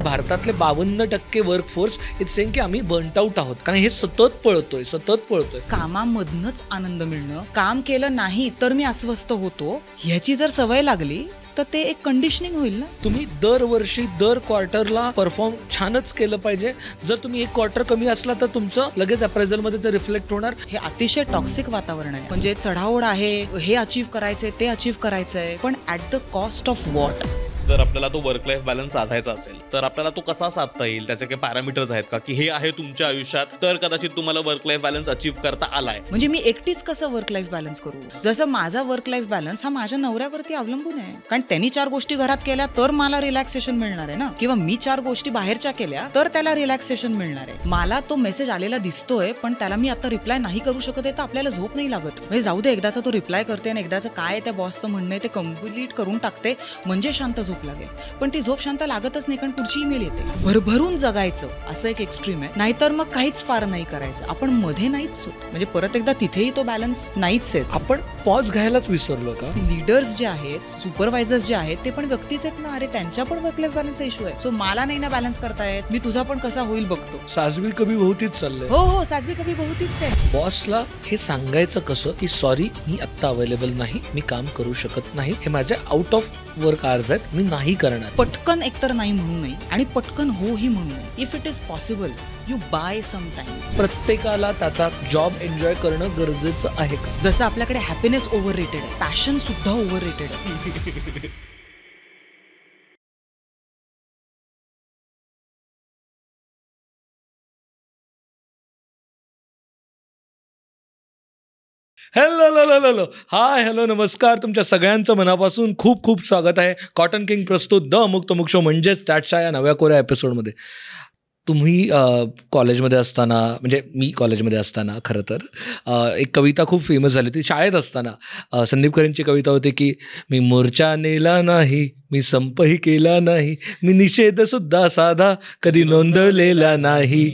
भारतातले 52% workforce it's saying की आम्ही बर्नट आउट आहोत, कारण हे सतत पळतोय. कामामधनच आनंद मिळणं, काम केलं नाही तर मी अस्वस्थ होतो, ह्याची जर सवय लागली तर ते एक कंडिशनिंग होईल ना. तुम्ही दरवर्षी दर क्वार्टरला परफॉर्म छानच केलं पाहिजे. जर तुम्ही एक क्वार्टर कमी असला तर तुमचं लगेच अप्रायझल मध्ये ते रिफ्लेक्ट होणार. हे अतिशय टॉक्सिक वातावरण आहे. म्हणजे चढाओढ आहे, हे अचीव्ह करायचंय, ते अचीव्ह करायचंय, पण at the cost of what. जर आपल्याला तो वर्क लाईफ बॅलन्स साधायचा असेल तर आपल्याला तो कसा साधता येईल, त्याचे काही पॅरामीटर्स आहेत का, की हे आहे तुमच्या आयुष्यात तर कदाचित तुम्हाला वर्क लाईफ बॅलन्स अचीव्ह करता आलाय. म्हणजे मी एकटीच कसं वर्क लाईफ बॅलन्स करू. जसं माझा वर्क लाईफ बॅलन्स हा माझ्या नवऱ्यावरती अवलंबून आहे, कारण त्यांनी 4 गोष्टी घरात केल्या तर मला रिलॅक्सेशन मिळणार आहे ना, किंवा मी 4 गोष्टी बाहेरच्या केल्या तर त्याला रिलॅक्सेशन मिळणार आहे. मला तो मेसेज आलेला दिसतोय पण त्याला मी आता रिप्लाय नाही करू शकत आहे, तर आपल्याला झोप नाही लागत. म्हणजे जाऊ दे, एकदाचा तो रिप्लाय करते आणि एकदाचं काय त्या बॉसचं म्हणणं आहे ते कम्प्लीट करून टाकते, म्हणजे शांत झोप लागेल. पण ती झोप शांत लागतच नाही, कारण पुढची ईमेल येते. भरभरून जगायचं असं एक एक्स्ट्रीम आहे, नाहीतर मग काहीच फार नाही करायचं. आपण मध्ये नाहीच होत, म्हणजे परत एकदा तिथेही तो बॅलन्स नाहीच आहे. आपण पॉज घ्यायलाच विसरलो का. लीडर्स जे आहेत, सुपरवायझर्स जे आहेत, ते पण व्यक्तीच आहेत ना. अरे त्यांच्या पण वर्क लाईफ बॅलन्सचा इश्यू आहे. सो मला नाही ना बॅलन्स करतायत, मी तुझा पण कसा होईल बघतो. सासवी कभी बहुतीच चाललंय. हो, सासवी कभी बहुतीच आहे. बॉसला हे सांगायचं कसं की सॉरी, मी आत्ता अवेलेबल नाही, मी काम करू शकत नाही, हे माझ्या आउट ऑफ वर्क आवर्स आहेत, मी नाही करणार. पटकन एकतर नाही म्हणू नये आणि पटकन हो ही म्हणू नये. If it is possible you buy some time. प्रत्येकाला त्याचा जॉब एन्जॉय करणं गरजेचं आहे का. जसं आपल्याकडे हॅपीनेस ओव्हररेटेड आहे, पॅशन सुद्धा ओव्हररेटेड आहे. हॅलो हाय हॅलो नमस्कार, तुमच्या सगळ्यांचं मनापासून खूप खूप स्वागत आहे कॉटन किंग प्रस्तुत द अमुक तमुक शो म्हणजेच त्याच्या या नव्या कोऱ्या एपिसोडमध्ये. तुम्ही कॉलेजमध्ये असताना, म्हणजे मी कॉलेजमध्ये असताना खरं तर एक कविता खूप फेमस झाली होती शाळेत असताना. संदीप खरेंची कविता होती की मी मोर्चा नेला नाही, मी संपही केला नाही, मी निषेधसुद्धा साधा कधी नोंदवलेला नाही.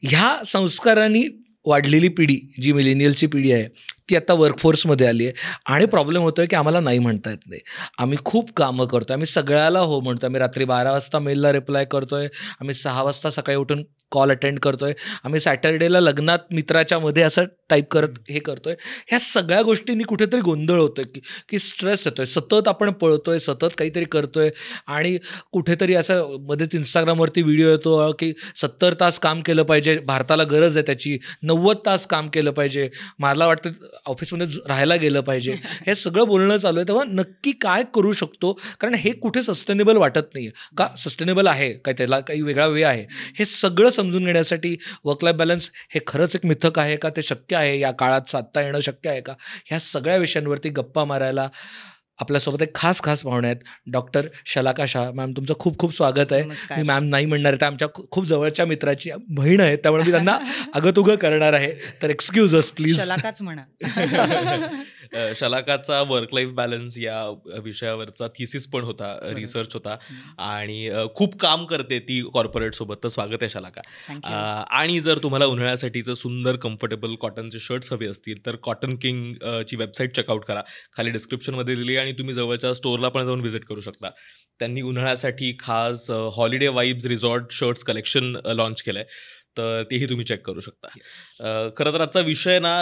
ह्या संस्कारांनी वाढलेली पिढी, जी मिलेनियलची पिढी आहे, ती आता वर्कफोर्समध्ये आली आहे आणि प्रॉब्लेम होतो आहे की आम्हाला नाही म्हणता येत नाही. आम्ही खूप कामं करतो आहे, आम्ही सगळ्याला हो म्हणतो आहे. आम्ही रात्री 12 वाजता मेलला रिप्लाय करतो आहे, आम्ही 6 वाजता सकाळी उठून कॉल अटेंड करतो आहे, आम्ही सॅटर्डेला लग्नात मित्राच्या मध्ये असं टाईप करत हे करतो आहे. ह्या सगळ्या गोष्टींनी कुठेतरी गोंधळ होतो आहे की स्ट्रेस येतो आहे. सतत आपण पळतो आहे, सतत काहीतरी करतो आहे आणि कुठेतरी असं मध्येच इंस्टाग्रामवरती व्हिडिओ येतो की 70 तास काम केलं पाहिजे, भारताला गरज आहे त्याची, 90 तास काम केलं पाहिजे, मला वाटतं ऑफिसमध्ये राहायला गेलं पाहिजे. हे सगळं बोलणं चालू आहे. तेव्हा नक्की काय करू शकतो, कारण हे कुठे सस्टेनेबल वाटत नाही आहे का. सस्टेनेबल आहे काय, त्याला काही वेगळा वे आहे, हे सगळं समजून घेण्यासाठी वर्क लाईफ बॅलन्स हे खरंच एक मिथक आहे का, ते शक्य आहे, या काळात साधता येणं शक्य आहे का, ह्या सगळ्या विषयांवरती गप्पा मारायला आपल्यासोबत एक खास पाहुणे आहेत. डॉक्टर शलाका शाह मॅम, तुमचं खूप खूप स्वागत आहे. मी मॅम नाही म्हणणार आहे, त्या आमच्या खूप जवळच्या मित्राची बहीण आहे, त्यामुळे मी त्यांना अगतुगं करणार आहे, तर एक्सक्यूज अस प्लीज. शलाकाच म्हणा. शलाकाचा वर्क लाईफ बॅलन्स या विषयावरचा थिसिस पण होता, रिसर्च होता आणि खूप काम करते ती कॉर्पोरेट सोबत, तर स्वागत आहे शलाका. आणि जर तुम्हाला उन्हाळ्यासाठीचं सुंदर कम्फर्टेबल कॉटनचे शर्ट्स हवे असतील तर कॉटन किंग ची वेबसाईट चेकआउट करा, खाली डिस्क्रिप्शनमध्ये दिली, आणि तुम्ही जवळच्या स्टोअरला पण जाऊन व्हिजिट करू शकता. त्यांनी उन्हाळ्यासाठी खास holiday vibes resort shirts collection launch केलं आहे, तर तेही तुम्ही चेक करू शकता. खरं तर आजचा विषय ना,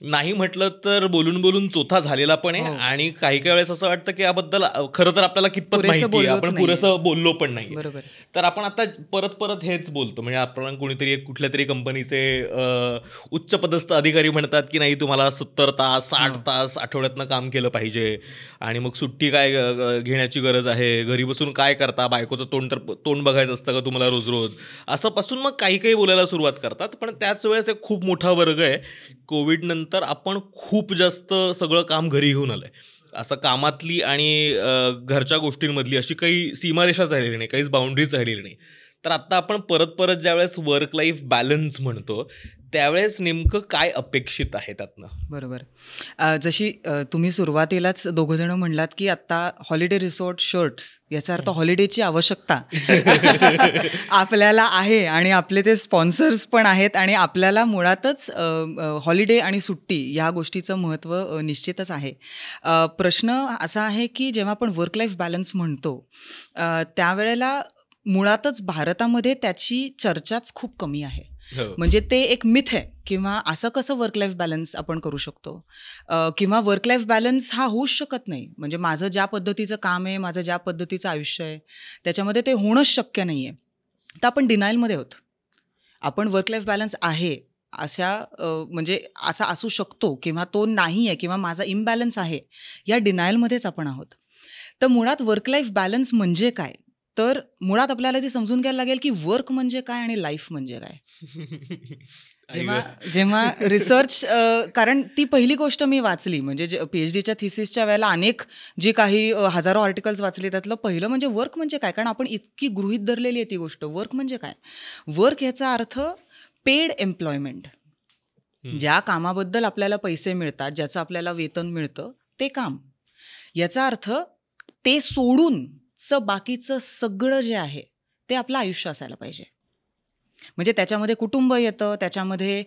नाही म्हटलं तर बोलून चोथा झालेला पण आहे, आणि काही वेळेस असं वाटतं की याबद्दल खरं तर आपल्याला कितपत माहिती आहे, आपण पुरेसं बोललो पण नाही. तर आपण आता परत हेच बोलतो. म्हणजे आपल्याला कोणीतरी कुठल्या तरी कंपनीचे उच्च पदस्थ अधिकारी म्हणतात की नाही, तुम्हाला 70 तास 60 तास आठवड्यातनं काम केलं पाहिजे, आणि मग सुट्टी काय घेण्याची गरज आहे, घरी बसून काय करता, बायकोचं तोंड बघायचं असतं का तुम्हाला रोज रोज, असं पासून मग काही बोलायला सुरुवात करतात. पण त्याच वेळेस एक खूप मोठा वर्ग आहे, कोविड नंतर आपण खूप जास्त सगळं काम घरी घेऊन आलंय, असं कामातली आणि घरच्या गोष्टींमधली अशी काही सीमारेषा झालेली नाही, काहीच बाउंड्रीज झालेली नाही. तर आता आपण परत ज्यावेळेस वर्क लाईफ बॅलन्स म्हणतो त्यावेळेस नेमकं काय अपेक्षित आहे त्यातनं. बरोबर. जशी तुम्ही सुरुवातीलाच दोघंजणं म्हणलात की आत्ता हॉलिडे रिसॉर्ट शर्ट्स, याचा अर्थ हॉलिडेची आवश्यकता आपल्याला आहे, आणि आपले ते स्पॉन्सर्स पण आहेत, आणि आपल्याला मुळातच हॉलिडे आणि सुट्टी या गोष्टीचं महत्त्व निश्चितच आहे. प्रश्न असा आहे की जेव्हा आपण वर्क लाईफ बॅलन्स म्हणतो त्यावेळेला मुळातच भारतामध्ये त्याची चर्चाच खूप कमी आहे. हो. म्हणजे ते एक मिथ आहे, किंवा असं कसं वर्क लाईफ बॅलन्स आपण करू शकतो, किंवा वर्क लाईफ बॅलन्स हा होऊच शकत नाही. म्हणजे माझं ज्या पद्धतीचं काम आहे, माझं ज्या पद्धतीचं आयुष्य आहे, त्याच्यामध्ये ते होणंच शक्य नाही आहे. तर आपण डिनायलमध्ये आहोत. आपण वर्क लाईफ बॅलन्स आहे अशा म्हणजे असा असू शकतो, किंवा तो नाही आहे, किंवा माझा इम्बॅलन्स आहे, या डिनायलमध्येच आपण आहोत. तर मुळात वर्क लाईफ बॅलन्स म्हणजे काय, तर मुळात आपल्याला ते समजून घ्यायला लागेल की वर्क म्हणजे काय आणि लाईफ म्हणजे काय. जेव्हा रिसर्च, कारण ती पहिली गोष्ट मी वाचली, म्हणजे PhDच्या थिसिसच्या वेळेला अनेक जी काही हजारो आर्टिकल्स वाचले, त्यातलं पहिलं म्हणजे वर्क म्हणजे काय. कारण आपण इतकी गृहीत धरलेली आहे ती गोष्ट. वर्क म्हणजे काय, वर्क ह्याचा अर्थ पेड एम्प्लॉयमेंट. ज्या कामाबद्दल आपल्याला पैसे मिळतात, ज्याचं आपल्याला वेतन मिळतं, ते काम. याचा अर्थ ते सोडून बाकीचं सगळं जे आहे ते आपलं आयुष्य असायला पाहिजे. म्हणजे त्याच्यामध्ये कुटुंब येतं, त्याच्यामध्ये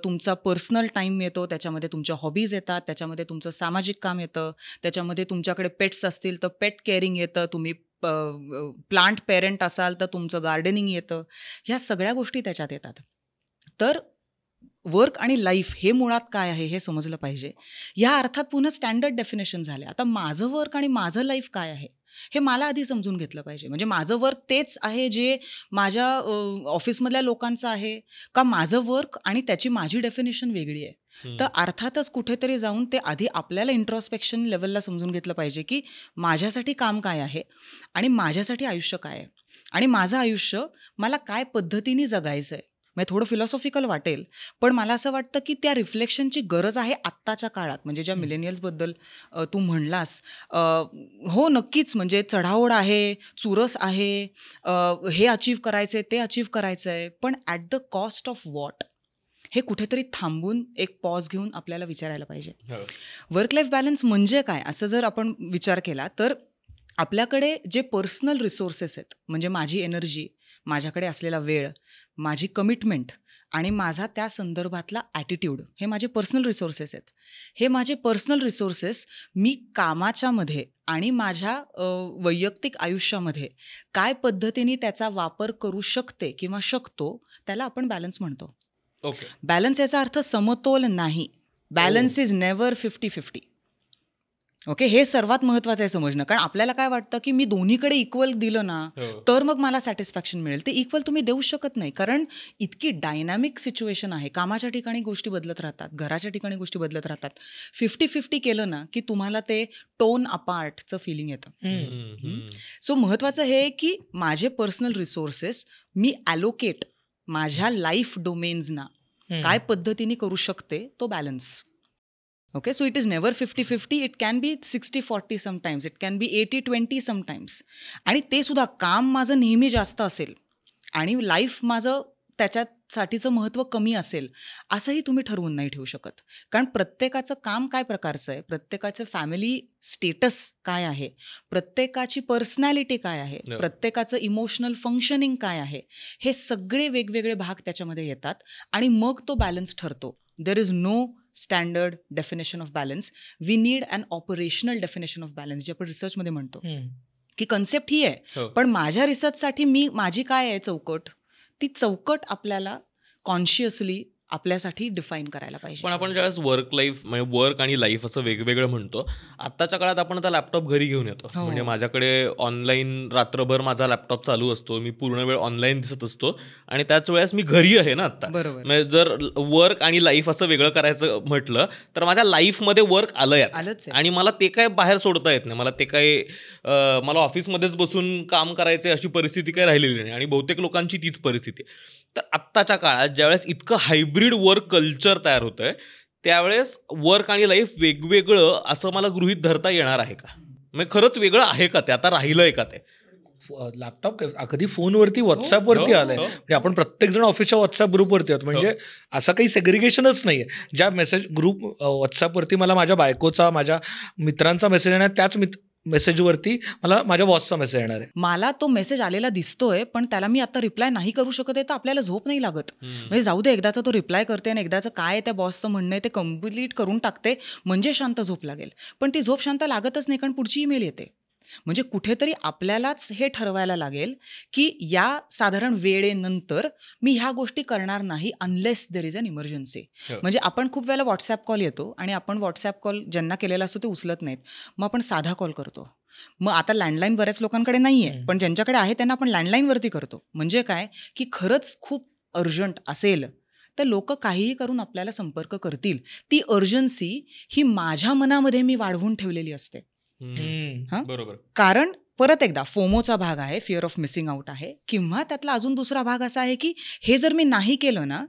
तुमचा पर्सनल टाईम येतो, त्याच्यामध्ये तुमच्या हॉबीज येतात, त्याच्यामध्ये तुमचं सामाजिक काम येतं, त्याच्यामध्ये तुमच्याकडे पेट्स असतील तर पेट केअरिंग येतं, तुम्ही प्लांट पेरेंट असाल तर तुमचं गार्डनिंग येतं. ह्या सगळ्या गोष्टी त्याच्यात येतात. तर वर्क आणि लाईफ हे मुळात काय आहे हे समजलं पाहिजे. या अर्थात पुन्हा स्टँडर्ड डेफिनेशन झाले. आता माझं वर्क आणि माझं लाईफ काय आहे हे मला आधी समजून घेतलं पाहिजे. म्हणजे माझं वर्क तेच आहे जे माझ्या ऑफिसमधल्या लोकांचं आहे, का माझं वर्क आणि त्याची माझी डेफिनेशन वेगळी आहे. तर अर्थातच कुठेतरी जाऊन ते आधी आपल्याला इंट्रोस्पेक्शन लेवलला समजून घेतलं पाहिजे की माझ्यासाठी काम काय आहे आणि माझ्यासाठी आयुष्य काय आहे, आणि माझं आयुष्य मला काय पद्धतीने जगायचं आहे. म्हणजे थोडं फिलॉसॉफिकल वाटेल, पण मला असं वाटतं की त्या रिफ्लेक्शनची गरज आहे आत्ताच्या काळात. म्हणजे ज्या मिलेनियल्सबद्दल तू म्हणलास, हो नक्कीच, म्हणजे चढाओढ आहे, चुरस आहे, हे अचीव्ह करायचं आहे, ते अचीव्ह करायचं आहे, पण at the cost of what, हे कुठेतरी थांबून एक पॉज घेऊन आपल्याला विचारायला पाहिजे. वर्क लाईफ बॅलन्स म्हणजे काय असं जर आपण विचार केला तर आपल्याकडे जे पर्सनल रिसोर्सेस आहेत, म्हणजे माझी एनर्जी, माझ्याकडे असलेला वेळ, माझी कमिटमेंट आणि माझा त्या संदर्भातला ॲटिट्यूड, हे माझे पर्सनल रिसोर्सेस आहेत. हे माझे पर्सनल रिसोर्सेस मी कामाच्या मध्ये आणि माझ्या वैयक्तिक आयुष्यामध्ये काय पद्धतीने त्याचा वापर करू शकते किंवा शकतो, त्याला आपण बॅलन्स म्हणतो. ओके. बॅलन्स याचा अर्थ समतोल नाही. Balance is never 50-50. ओके, हे सर्वात महत्त्वाचं आहे समजणं. कारण आपल्याला काय वाटतं की मी दोन्हीकडे इक्वल दिलं ना तर मग मला सॅटिस्फॅक्शन मिळेल. ते इक्वल तुम्ही देऊ शकत नाही, कारण इतकी डायनॅमिक सिच्युएशन आहे. कामाच्या ठिकाणी गोष्टी बदलत राहतात, घराच्या ठिकाणी गोष्टी बदलत राहतात. 50-50 केलं ना की तुम्हाला ते टोन अपार्टचं फिलिंग येतं. सो महत्त्वाचं हे की माझे पर्सनल रिसोर्सेस मी ॲलोकेट माझ्या लाईफ डोमेन्सना काय पद्धतीने करू शकते, तो balance. Okay, so it is never 50-50. It can be 60-40 sometimes, it can be 80-20 sometimes. आणि ते सुद्धा काम माझं नेहमी जास्त असेल आणि लाईफ माझं त्याच्यासाठीचं महत्त्व कमी असेल, असंही तुम्ही ठरवून नाही ठेवू शकत. कारण प्रत्येकाचं काम काय प्रकारचं आहे, प्रत्येकाचं फॅमिली स्टेटस काय आहे, प्रत्येकाची पर्सनॅलिटी काय आहे, प्रत्येकाचं इमोशनल फंक्शनिंग काय आहे, हे सगळे वेगवेगळे भाग त्याच्यामध्ये येतात आणि मग तो बॅलन्स ठरतो. There is no standard definition of balance. We need an operational definition of balance, जे आपण रिसर्चमध्ये म्हणतो की कन्सेप्ट ही आहे, पण माझ्या रिसर्चसाठी माझी काय आहे चौकट, ती चौकट आपल्याला कॉन्शियसली आपल्यासाठी डिफाईन करायला पाहिजे. पण आपण ज्यावेळेस वर्क लाईफ म्हणजे वर्क आणि लाईफ असं वेगवेगळं म्हणतो, आत्ताच्या काळात आपण आता लॅपटॉप घरी घेऊन येतो. म्हणजे माझ्याकडे ऑनलाईन रात्रभर माझा लॅपटॉप चालू असतो, मी पूर्ण वेळ ऑनलाईन दिसत असतो आणि त्याच वेळेस मी घरी आहे ना आता. म्हणजे जर वर्क आणि लाईफ असं वेगळं करायचं म्हटलं तर माझ्या लाईफमध्ये वर्क आलंच आणि मला ते काय बाहेर सोडता येत नाही. मला ते काय मला ऑफिसमध्येच बसून काम करायचं अशी परिस्थिती काय राहिलेली नाही आणि बहुतेक लोकांची तीच परिस्थिती आहे. तर आत्ताच्या काळात ज्यावेळेस इतकं हायब्रिड वर्क कल्चर तयार होतं आहे, त्यावेळेस वर्क आणि लाईफ वेगवेगळं असं मला गृहीत धरता येणार आहे का? म्हणजे खरंच वेगळं आहे का ते, आता राहिलं आहे का ते? लॅपटॉप कधी फोनवरती व्हॉट्सअपवरती आलंय. म्हणजे आपण प्रत्येक जण ऑफिसच्या व्हॉट्सअप ग्रुपवरती आहोत. म्हणजे असं काही सेग्रिगेशनच नाही आहे. ज्या मेसेज ग्रुप व्हॉट्सअपवरती मला माझ्या बायकोचा, माझ्या मित्रांचा मेसेज येणार, त्याच मेसेजवरती मला माझ्या बॉसचा मेसेज येणार आहे. मला तो मेसेज आलेला दिसतोय, पण त्याला मी आता रिप्लाय नाही करू शकत आहे, तर आपल्याला झोप नाही लागत. म्हणजे जाऊ दे, एकदाचा तो रिप्लाय करते आणि एकदाचं काय त्या बॉसचं म्हणणं आहे ते कम्प्लीट करून टाकते, म्हणजे शांत झोप लागेल. पण ती झोप शांत लागतच नाही, कारण पुढची ईमेल येते. म्हणजे कुठेतरी आपल्यालाच हे ठरवायला लागेल की या साधारण वेळेनंतर मी ह्या गोष्टी करणार नाही unless there is an emergency. म्हणजे आपण खूप वेळेला व्हॉट्सॲप कॉल येतो आणि आपण व्हॉट्सॲप कॉल ज्यांना केलेला असतो ते उचलत नाहीत, मग आपण साधा कॉल करतो. मग आता लँडलाईन बऱ्याच लोकांकडे नाही आहे, पण ज्यांच्याकडे आहे त्यांना आपण लँडलाईनवरती करतो. म्हणजे काय की खरंच खूप अर्जंट असेल तर लोक काहीही करून आपल्याला संपर्क करतील. ती अर्जन्सी ही माझ्या मनामध्ये मी वाढवून ठेवलेली असते. बरोबर. कारण परत एकदा फोमोचा भाग आहे, फिअर ऑफ मिसिंग आउट आहे, किंवा त्यातला अजून दुसरा भाग असा आहे की हे जर मी नाही केलं ना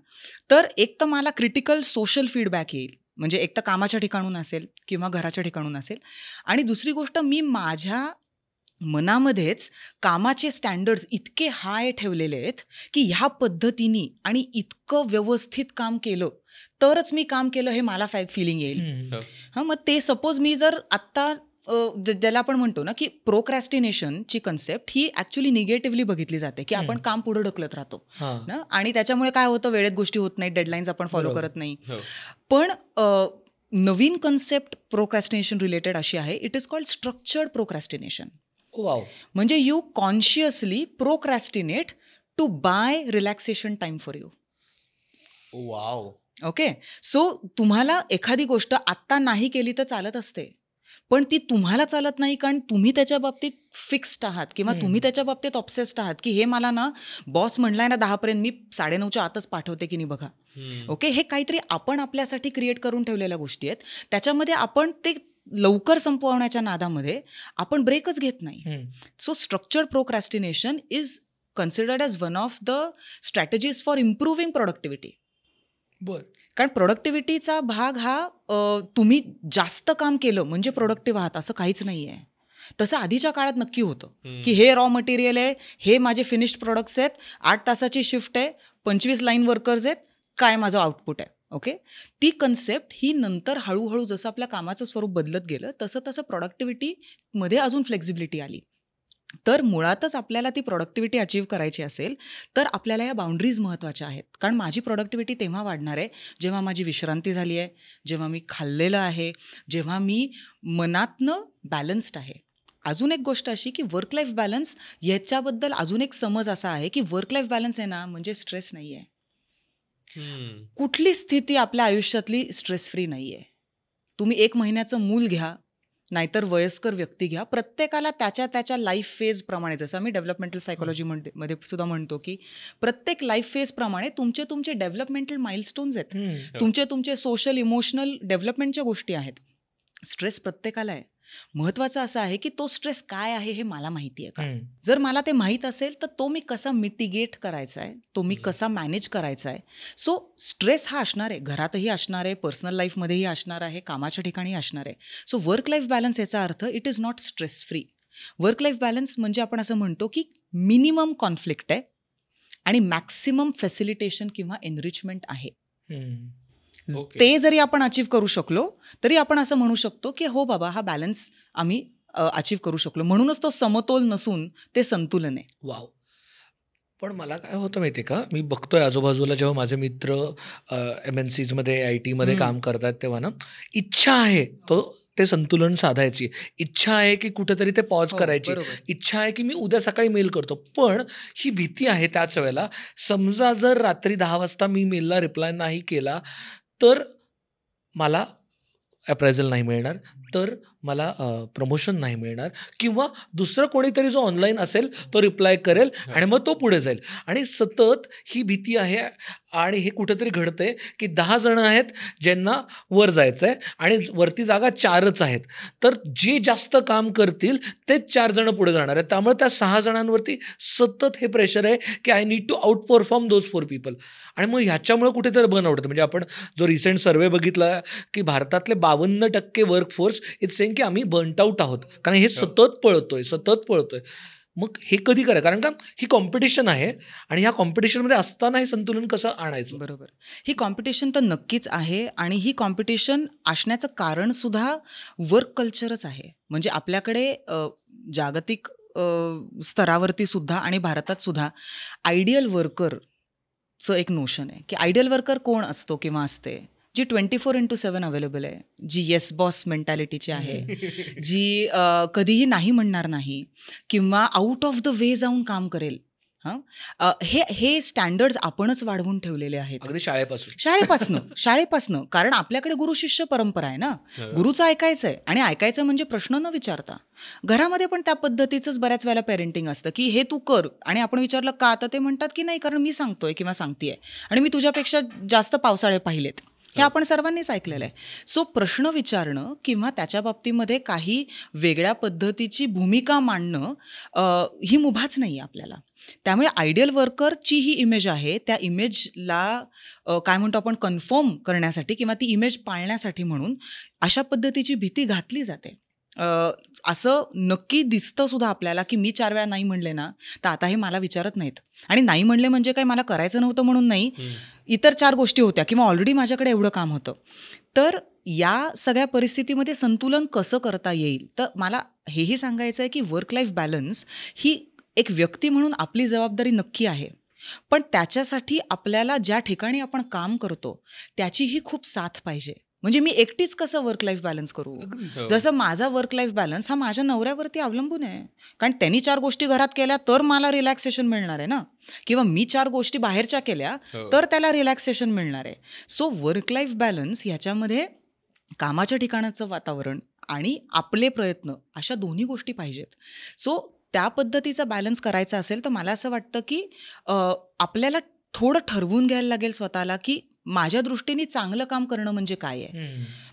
तर एक तर मला क्रिटिकल सोशल फीडबॅक येईल, म्हणजे एक तर कामाच्या ठिकाणून असेल किंवा घराच्या ठिकाणून असेल, आणि दुसरी गोष्ट मी माझ्या मनामध्येच कामाचे स्टँडर्ड्स इतके हाय ठेवलेले आहेत की ह्या पद्धतीने आणि इतकं व्यवस्थित काम केलं तरच मी काम केलं हे मला फिलिंग येईल. मग ते सपोज मी जर आत्ता ज्याला आपण म्हणतो ना की प्रोक्रॅस्टिनेशनची कन्सेप्ट ही ॲक्च्युली निगेटिव्हली बघितली जाते की आपण काम पुढे ढकलत राहतो ना, आणि त्याच्यामुळे काय होतं, वेळेत गोष्टी होत नाही, डेडलाईन्स आपण फॉलो करत नाही. पण नवीन कन्सेप्ट प्रोक्रॅस्टिनेशन रिलेटेड अशी आहे, it is called structured procrastination. म्हणजे you consciously procrastinate to buy relaxation time for you. Wow. Okay, so तुम्हाला एखादी गोष्ट आत्ता नाही केली तर चालत असते, पण ती तुम्हाला चालत नाही कारण तुम्ही त्याच्या बाबतीत फिक्स्ड आहात किंवा तुम्ही त्याच्या बाबतीत ऑब्सेस्ड आहात की हे मला ना बॉस म्हणलाय ना 10पर्यंत, मी 9:30च्या आतच पाठवते की नाही बघा. ओके, हे काहीतरी आपण आपल्यासाठी क्रिएट करून ठेवलेल्या गोष्टी आहेत, त्याच्यामध्ये आपण ते लवकर संपवण्याच्या नादामध्ये आपण ब्रेकच घेत नाही. So structured procrastination is considered as one of the strategies for improving productivity. कारण प्रोडक्टिव्हिटीचा भाग हा तुम्ही जास्त काम केलं म्हणजे प्रोडक्टिव्ह आहात असं काहीच नाही आहे. तसं आधीच्या काळात नक्की होतं की हे रॉ मटेरियल आहे, हे माझे फिनिश्ड प्रोडक्ट्स आहेत, 8 तासाची शिफ्ट आहे, 25 लाईन वर्कर्स आहेत, काय माझं आउटपुट आहे. ओके, ती कन्सेप्ट ही नंतर हळूहळू जसं आपल्या कामाचं स्वरूप बदलत गेलं तसं तसं प्रोडक्टिव्हिटीमध्ये अजून फ्लेक्झिबिलिटी आली. तर मुळातच आपल्याला ती प्रोडक्टिव्हिटी अचीव्ह करायची असेल तर आपल्याला या बाउंड्रीज महत्त्वाच्या आहेत. कारण माझी प्रोडक्टिव्हिटी तेव्हा वाढणार आहे जेव्हा माझी विश्रांती झाली आहे, जेव्हा मी खाल्लेलं आहे, जेव्हा मी मनातनं बॅलन्स्ड आहे. अजून एक गोष्ट अशी की वर्क लाईफ बॅलन्स, याच्याबद्दल अजून एक समज असा आहे की वर्क लाईफ बॅलन्स आहे ना म्हणजे स्ट्रेस नाही आहे. कुठली स्थिती आपल्या आयुष्यातली स्ट्रेस फ्री नाही आहे. तुम्ही 1 महिन्याचं मूल घ्या, नाहीतर वयस्कर व्यक्ती घ्या, प्रत्येकाला त्याच्या त्याच्या लाईफ फेजप्रमाणे, जसं आम्ही डेव्हलपमेंटल सायकोलॉजी मध्ये सुद्धा म्हणतो की प्रत्येक लाईफ फेजप्रमाणे तुमचे डेव्हलपमेंटल माइलस्टोन्स आहेत, तुमचे सोशल इमोशनल डेव्हलपमेंटच्या गोष्टी आहेत. स्ट्रेस प्रत्येकाला आहे. महत्त्वाचं असं आहे की तो स्ट्रेस काय आहे हे मला माहिती आहे का. जर मला ते माहीत असेल तर तो मी कसा मिटिगेट करायचा आहे, तो मी कसा मॅनेज करायचा आहे. सो स्ट्रेस हा असणार आहे, घरातही असणार आहे, पर्सनल लाईफमध्येही असणार आहे, कामाच्या ठिकाणी असणार आहे. सो वर्क लाईफ बॅलन्स याचा earth it is not stress free. Work life balance म्हणजे आपण असं म्हणतो की मिनिमम कॉन्फ्लिक्ट आहे आणि मॅक्सिमम फॅसिलिटेशन किंवा एनरिचमेंट आहे. ते जरी आपण अचीव्ह करू शकलो तरी आपण असं म्हणू शकतो की हो बाबा, हा बॅलन्स आम्ही अचीव्ह करू शकलो. म्हणूनच तो समतोल नसून ते संतुलन आहे. वाव. पण मला काय होतं माहिती आहे का, मी बघतोय आजूबाजूला जेव्हा माझे मित्र MNCमध्ये IT मध्ये काम करतात तेव्हा ना इच्छा आहे ते संतुलन साधायची, इच्छा आहे की कुठेतरी ते पॉज करायची, इच्छा आहे की मी उद्या सकाळी मेल करतो. पण ही भीती आहे त्याच वेळेला, समजा जर रात्री 10 वाजता मी मेलला रिप्लाय नाही केला तर मला अप्रायझल नाही मिळणार, तर मला प्रमोशन नाही मिळणार, किंवा दुसरं कोणीतरी जो ऑनलाईन असेल तो रिप्लाय करेल आणि मग तो पुढे जाईल. आणि सतत ही भीती आहे. आणि हे कुठेतरी घडतंय की 10 जणं आहेत ज्यांना वर जायचं आहे आणि वरती जागा 4च आहेत, तर जे जास्त काम करतील तेच 4 जणं पुढे जाणार आहेत. त्यामुळे त्या 6 जणांवरती सतत हे प्रेशर आहे की I need to outperform those 4 people. आणि मग ह्याच्यामुळे कुठेतरी बर्नआउट होतं. म्हणजे आपण जो रिसेंट सर्वे बघितला की भारतातले 52% वर्कफोर्स इट्स सेइंग की आम्ही बर्नट आउट आहोत, कारण हे सतत पळतोय. मग हे कधी करायचं, कारण का ही कॉम्पिटिशन आहे आणि ह्या कॉम्पिटिशनमध्ये असताना हे संतुलन कसं आणायचं. बरोबर, ही कॉम्पिटिशन तर नक्कीच आहे आणि ही कॉम्पिटिशन असण्याचं कारण सुद्धा वर्क कल्चरच आहे. म्हणजे आपल्याकडे जागतिक स्तरावरती सुद्धा आणि भारतात सुद्धा आयडियल वर्करचं एक नोशन आहे की आयडियल वर्कर कोण असतो किंवा असते, जी 24/7 अवेलेबल आहे, जी येस बॉस मेंटॅलिटीची आहे, जी कधीही नाही म्हणणार नाही किंवा आउट ऑफ द वे जाऊन काम करेल. हे स्टँडर्ड्स आपणच वाढवून ठेवलेले आहेत अगदी शाळेपासून. कारण आपल्याकडे गुरु शिष्य परंपरा आहे ना, गुरुचं ऐकायचं आहे आणि ऐकायचं म्हणजे प्रश्न न विचारता. घरामध्ये पण त्या पद्धतीचंच बऱ्याच वेळेला पेरेंटिंग असतं की हे तू कर, आणि आपण विचारलं का, तर ते म्हणतात की नाही कारण मी सांगतोय किंवा सांगतेय आणि मी तुझ्यापेक्षा जास्त पावसाळे पाहिलेत. हे आपण सर्वांनीच ऐकलेलं आहे. सो प्रश्न विचारणं किंवा त्याच्या बाबतीमध्ये काही वेगळ्या पद्धतीची भूमिका मांडणं ही मुभाच नाही आहे आपल्याला. त्यामुळे आयडियल वर्करची ही इमेज आहे, त्या इमेजला काय म्हणतो आपण कन्फर्म करण्यासाठी किंवा ती इमेज पाळण्यासाठी म्हणून अशा पद्धतीची भीती घातली जाते. असं नक्की दिसतं सुद्धा आपल्याला की मी 4 वेळा नाही म्हणले ना, तर आता हे मला विचारत नाहीत. आणि नाही म्हणले म्हणजे काय मला करायचं नव्हतं म्हणून नाही, इतर 4 गोष्टी होत्या किंवा ऑलरेडी माझ्याकडे एवढं काम होतं. तर या सगळ्या परिस्थितीमध्ये संतुलन कसं करता येईल, तर मला हेही सांगायचं आहे की वर्क लाईफ बॅलन्स ही एक व्यक्ती म्हणून आपली जबाबदारी नक्की आहे, पण त्याच्यासाठी आपल्याला ज्या ठिकाणी आपण काम करतो त्याचीही खूप साथ पाहिजे. म्हणजे मी एकटीच कसं वर्क लाईफ बॅलन्स करू. जसं माझा वर्क लाईफ बॅलन्स हा माझ्या नवऱ्यावरती अवलंबून आहे, कारण त्यांनी 4 गोष्टी घरात केल्या तर मला रिलॅक्सेशन मिळणार आहे ना, किंवा मी 4 गोष्टी बाहेरच्या केल्या तर त्याला रिलॅक्सेशन मिळणार आहे. सो वर्क लाईफ बॅलन्स ह्याच्यामध्ये कामाच्या ठिकाणाचं वातावरण आणि आपले प्रयत्न अशा दोन्ही गोष्टी पाहिजेत. सो त्या पद्धतीचा बॅलन्स करायचा असेल तर मला असं वाटतं की आपल्याला थोडं ठरवून घ्यायला लागेल स्वतःला की माझ्या दृष्टीने चांगलं काम करणं म्हणजे काय आहे.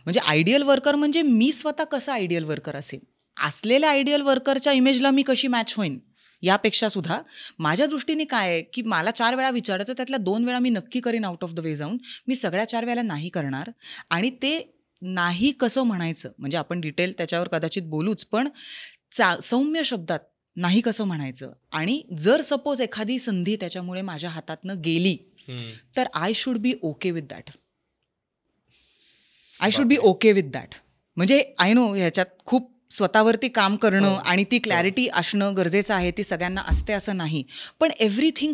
म्हणजे आयडियल वर्कर म्हणजे मी स्वतः कसं आयडियल वर्कर असेल, असलेल्या आयडियल वर्करच्या इमेजला मी कशी मॅच होईन, यापेक्षा सुद्धा माझ्या दृष्टीने काय आहे की मला 4 वेळा विचारतं त्यातल्या 2 वेळा मी नक्की करीन आउट ऑफ द वे जाऊन, मी सगळ्या 4 वेळेला नाही करणार. आणि ते नाही कसं म्हणायचं म्हणजे आपण डिटेल त्याच्यावर कदाचित बोलूच, पण सौम्य शब्दात नाही कसं म्हणायचं. आणि जर सपोज एखादी संधी त्याच्यामुळे माझ्या हातातनं गेली तर I should be okay with that. म्हणजे आय नो ह्याच्यात खूप स्वतःवरती काम करणं आणि ती क्लॅरिटी असणं गरजेचं आहे, ती सगळ्यांना असते असं नाही, पण everything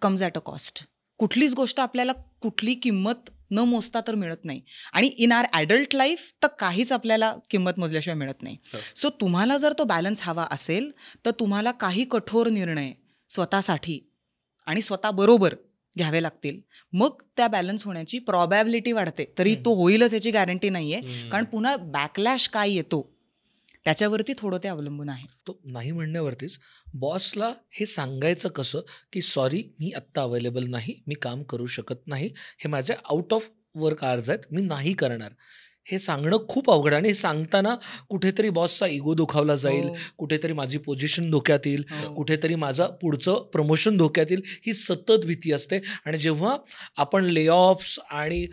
comes at a cost. कुठलीच गोष्ट आपल्याला कुठली किंमत न मोजता तर मिळत नाही, आणि इन आर ॲडल्ट लाईफ तर काहीच आपल्याला किंमत मोजल्याशिवाय मिळत नाही. सो तुम्हाला जर तो बॅलन्स हवा असेल तर तुम्हाला काही कठोर निर्णय स्वतःसाठी आणि स्वतःबरोबर घ्यावे लागतील. मग त्या बॅलन्स होण्याची प्रॉबॅबिलिटी वाढते. तरी तो होईलच याची गॅरंटी नाही आहे, कारण पुन्हा बॅकलॅश काय येतो त्याच्यावरती थोडं ते अवलंबून आहे. तो नाही म्हणण्यावरतीच बॉसला हे सांगायचं कसं की सॉरी मी आत्ता अवेलेबल नाही, मी काम करू शकत नाही, हे माझे आउट ऑफ वर्क आवर्स आहेत, मी नाही करणार. हे सांगणं खूप अवघड आहे आणि हे सांगताना कुठेतरी बॉसचा इगो दुखावला जाईल, कुठेतरी माझी पोझिशन धोक्यात येईल, कुठेतरी माझं पुढचं प्रमोशन धोक्यात येईल, ही सतत भीती असते. आणि जेव्हा आपण ले ऑफ्स आणि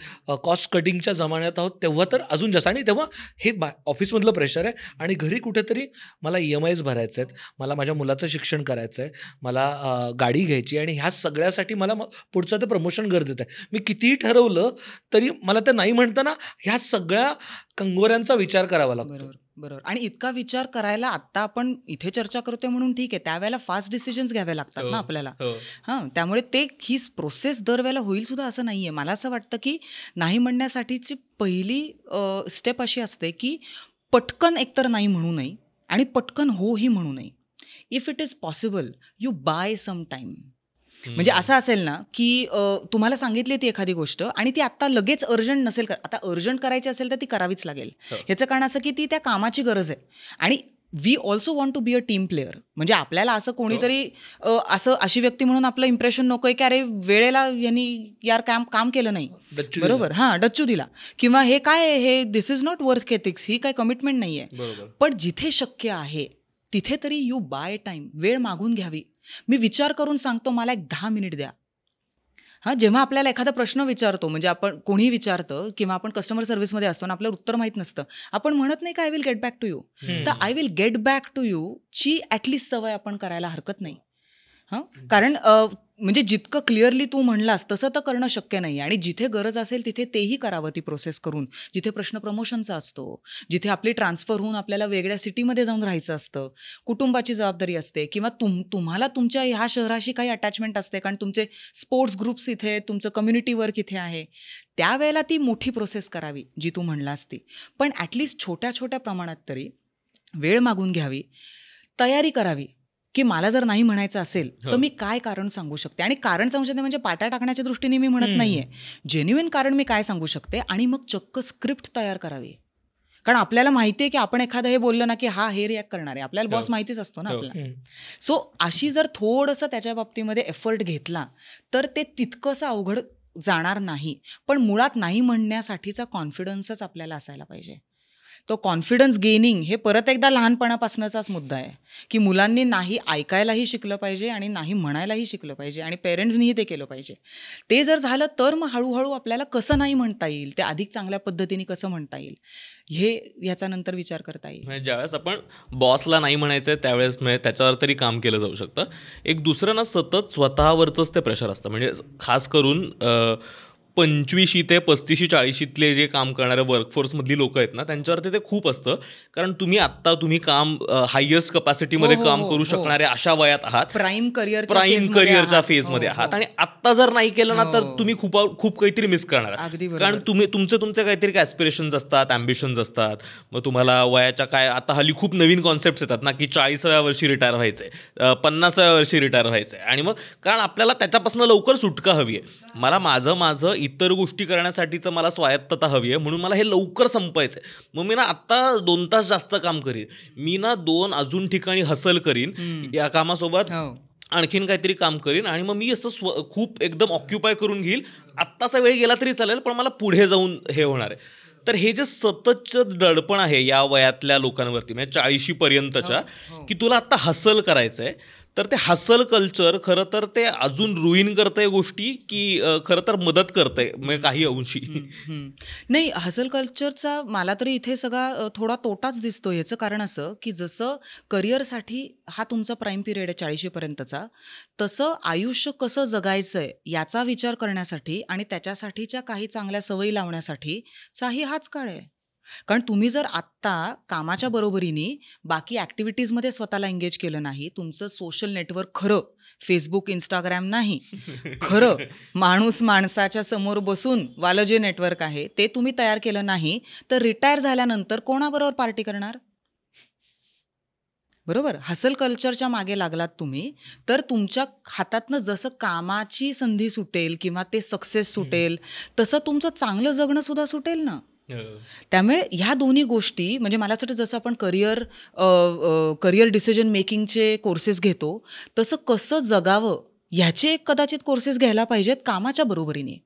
कॉस्ट कटिंगच्या जमान्यात आहोत तेव्हा तर अजून जास्त. आणि तेव्हा हे ऑफिसमधलं प्रेशर आहे आणि घरी कुठेतरी मला EMIs भरायचे आहेत, मला माझ्या मुलाचं शिक्षण करायचं आहे, मला गाडी घ्यायची, आणि ह्या सगळ्यासाठी मला पुढचं ते प्रमोशन गरजेचं आहे. मी कितीही ठरवलं तरी मला ते नाही म्हणताना ह्या सगळ्या कंगोऱ्यांचा विचार करावा लागतो. बरोबर. आणि इतका विचार करायला आत्ता आपण इथे चर्चा करतोय म्हणून ठीक आहे, त्यावेळेला फास्ट डिसिजन्स घ्यावे लागतात ना आपल्याला. त्यामुळे ते ही प्रोसेस दरवेळेला होईल सुद्धा असं नाहीये. मला असं वाटतं की नाही म्हणण्यासाठीची पहिली स्टेप अशी असते की पटकन एकतर नाही म्हणू नये आणि पटकन होही म्हणू नये. If it is possible you buy some time. म्हणजे असं असेल ना की तुम्हाला सांगितली ती एखादी गोष्ट आणि ती आत्ता लगेच अर्जंट नसेल, आता अर्जंट करायची असेल तर ती करावीच लागेल. ह्याचं कारण असं की ती त्या कामाची गरज आहे. आणि we also want to be a team player. म्हणजे आपल्याला असं कोणीतरी अशी व्यक्ती म्हणून आपलं इम्प्रेशन नको आहे की अरे वेळेला यांनी यार काम केलं नाही, बरोबर, डच्चू दिला, किंवा हे काय हे दिस इज नॉट वर्क एथिक्स, ही काय कमिटमेंट नाही आहे. पण जिथे शक्य आहे तिथे तरी यू बाय टाईम, वेळ मागून घ्यावी. मी विचार करून सांगतो मला एक 10 मिनिट द्या. जेव्हा आपल्याला एखादा प्रश्न विचारतो, म्हणजे आपण कोणी विचारतं किंवा आपण कस्टमर सर्व्हिसमध्ये असतो आणि आपल्याला उत्तर माहीत नसतं, आपण म्हणत नाही का I will get back to you. तर I will get back to you ची ॲटलिस्ट सवय आपण करायला हरकत नाही. कारण म्हणजे जितकं क्लिअरली तू म्हणलास तसं तर करणं शक्य नाही. आणि जिथे गरज असेल तिथे तेही करावं, ती प्रोसेस करून. जिथे प्रश्न प्रमोशनचा असतो, जिथे आपली ट्रान्सफर होऊन आपल्याला वेगळ्या सिटीमध्ये जाऊन राहायचं असतं, कुटुंबाची जबाबदारी असते, किंवा तुम्हाला तुमच्या ह्या शहराशी काही अटॅचमेंट असते, कारण तुमचे स्पोर्ट्स ग्रुप्स इथे, तुमचं कम्युनिटी वर्क इथे आहे, त्यावेळेला ती मोठी प्रोसेस करावी जी तू म्हणलास ती. पण ॲटलिस्ट छोट्या छोट्या प्रमाणात तरी वेळ मागून घ्यावी, तयारी करावी की मला जर नाही म्हणायचं असेल तर मी काय कारण सांगू शकते. आणि कारण सांगू शकते म्हणजे पाट्या टाकण्याच्या दृष्टीने मी म्हणत नाहीये, जेन्युइन कारण मी काय सांगू शकते. आणि मग चक्क स्क्रिप्ट तयार करावी. कारण आपल्याला माहिती आहे की आपण एखादं हे बोललं ना की हा हे रिॲक्ट करणार आहे, आपल्याला बॉस माहितीच असतो ना आपल्याला. सो अशी जर थोडंसं त्याच्या बाबतीमध्ये एफर्ट घेतला तर ते तितकंसं अवघड जाणार नाही. पण मुळात नाही म्हणण्यासाठीचा कॉन्फिडन्सच आपल्याला असायला पाहिजे. तो कॉन्फिडन्स गेनिंग हे परत एकदा लहानपणापासूनचाच मुद्दा आहे की मुलांनी नाही ऐकायलाही शिकलं पाहिजे आणि नाही म्हणायलाही शिकलं पाहिजे, आणि पेरेंट्सनीही ते केलं पाहिजे. ते जर झालं तर मग हळूहळू आपल्याला कसं नाही म्हणता येईल, ते अधिक चांगल्या पद्धतीने कसं म्हणता येईल हे याचा नंतर विचार करता येईल. म्हणजे ज्यावेळेस आपण बॉसला नाही म्हणायचं आहे त्यावेळेस म्हणजे त्याच्यावर तरी काम केलं जाऊ शकतं. एक दुसरं ना, सतत स्वतःवरचंच ते प्रेशर असतं. म्हणजे खास करून 25 ते 35-40 जे काम करणारे वर्कफोर्समधली लोक आहेत ना, त्यांच्यावरती ते खूप असतं. कारण तुम्ही काम हायेस्ट कपॅसिटीमध्ये काम करू शकणारे अशा वयात आहात, प्राईम करिअरच्या फेजमध्ये आहात. आणि आत्ता जर नाही केलं ना तर तुम्ही खूप काहीतरी मिस करणार आहात. कारण तुमचे काहीतरी ॲस्पिरेशन्स असतात, ॲम्बिशन्स असतात. मग तुम्हाला वयाच्या काय, आता हल्ली खूप नवीन कॉन्सेप्ट्स येतात ना की 40व्या वर्षी रिटायर व्हायचंय, 50व्या वर्षी रिटायर व्हायचंय. आणि मग कारण आपल्याला त्याच्यापासून लवकर सुटका हवी आहे. मला माझं इतर गोष्टी करण्यासाठीचं मला स्वायत्तता हवी आहे, म्हणून मला हे लवकर संपायचं आहे. मग मी ना आत्ता 2 तास जास्त काम करीन, मी ना 2 अजून ठिकाणी हसल करीन, या कामासोबत आणखीन काहीतरी काम करीन, आणि मग मी असं खूप एकदम ऑक्युपाय करून घेईल. आत्ताचा वेळ गेला तरी चालेल, पण मला पुढे जाऊन हे होणार आहे. तर हे जे सततचं दडपण आहे या वयातल्या लोकांवरती, म्हणजे 40 पर्यंतच्या, की तुला आत्ता हसल करायचं आहे, तर ते हसल कल्चर खरं तर ते अजून रुईन करतंय गोष्टी की खरं तर मदत करतंय म्हणजे काही अंशी. नाही, हसल कल्चरचा मला तरी इथे सगळा थोडा तोटाच दिसतो. याचं कारण असं की जसं करिअरसाठी हा तुमचा प्राईम पिरियड आहे 40 पर्यंतचा, तसं आयुष्य कसं जगायचंय याचा विचार करण्यासाठी आणि त्याच्यासाठीच्या काही चांगल्या सवयी लावण्यासाठीचाही हाच काळ आहे. कारण तुम्ही जर आत्ता कामाच्या बरोबरीने बाकी ॲक्टिव्हिटीजमध्ये स्वतःला एंगेज केलं नाही, तुमचं सोशल नेटवर्क खरं फेसबुक, इंस्टाग्राम नाही, खरं माणूस माणसाच्या समोर बसून वालं जे नेटवर्क आहे ते तुम्ही तयार केलं नाही, तर रिटायर झाल्यानंतर कोणाबरोबर पार्टी करणार? बरोबर. हसल कल्चरच्या मागे लागलात तुम्ही तर तुमच्या हातातनं जसं कामाची संधी सुटेल किंवा ते सक्सेस सुटेल, तसं तुमचं चांगलं जगणं सुद्धा सुटेल ना. त्यामुळे ह्या दोन्ही गोष्टी, म्हणजे मला असं वाटतं जसं आपण करिअर डिसिजन मेकिंगचे कोर्सेस घेतो, तसं कसं जगावं ह्याचे कदाचित कोर्सेस घ्यायला पाहिजेत कामाच्या बरोबरीने.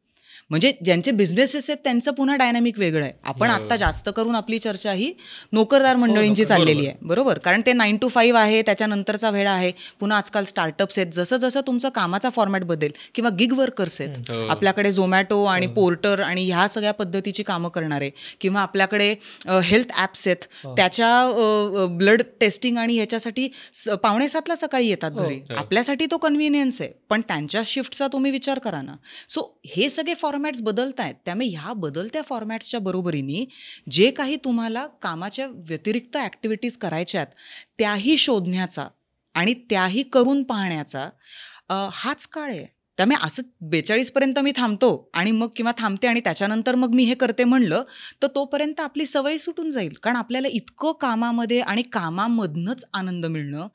म्हणजे ज्यांचे बिझनेसेस आहेत त्यांचं पुन्हा डायनामिक वेगळं आहे. आपण आत्ता जास्त करून आपली चर्चा ही नोकरदार मंडळींची चाललेली आहे, बरोबर. कारण ते 9 to 5 आहे, त्याच्यानंतरचा वेळ आहे. पुन्हा आजकाल स्टार्टअप्स आहेत. जसं जसं तुमचा कामाचा फॉर्मॅट बदलेल, किंवा गिग वर्कर्स आहेत आपल्याकडे, झोमॅटो आणि पोर्टर आणि ह्या सगळ्या पद्धतीची कामं करणारे, किंवा आपल्याकडे हेल्थ ॲप्स आहेत, त्याच्या ब्लड टेस्टिंग आणि ह्याच्यासाठी 6:45ला सकाळी येतात घरी. आपल्यासाठी तो कन्व्हिनियन्स आहे, पण त्यांच्या शिफ्टचा तुम्ही विचार करा ना. सो हे सगळे फॉर्मॅट्स बदलत आहेत. त्यामुळे ह्या बदलत्या फॉर्मॅट्सच्या बरोबरीने जे काही तुम्हाला कामाच्या व्यतिरिक्त ॲक्टिव्हिटीज करायच्या आहेत त्याही शोधण्याचा आणि त्याही करून पाहण्याचा हाच काळ आहे. त्यामुळे असं 42 पर्यंत मी थांबतो आणि मग किंवा थांबते आणि त्याच्यानंतर मग मी हे करते म्हणलं तर तोपर्यंत आपली सवय सुटून जाईल. कारण आपल्याला इतकं कामामध्ये आणि कामामधनंच आनंद मिळणं,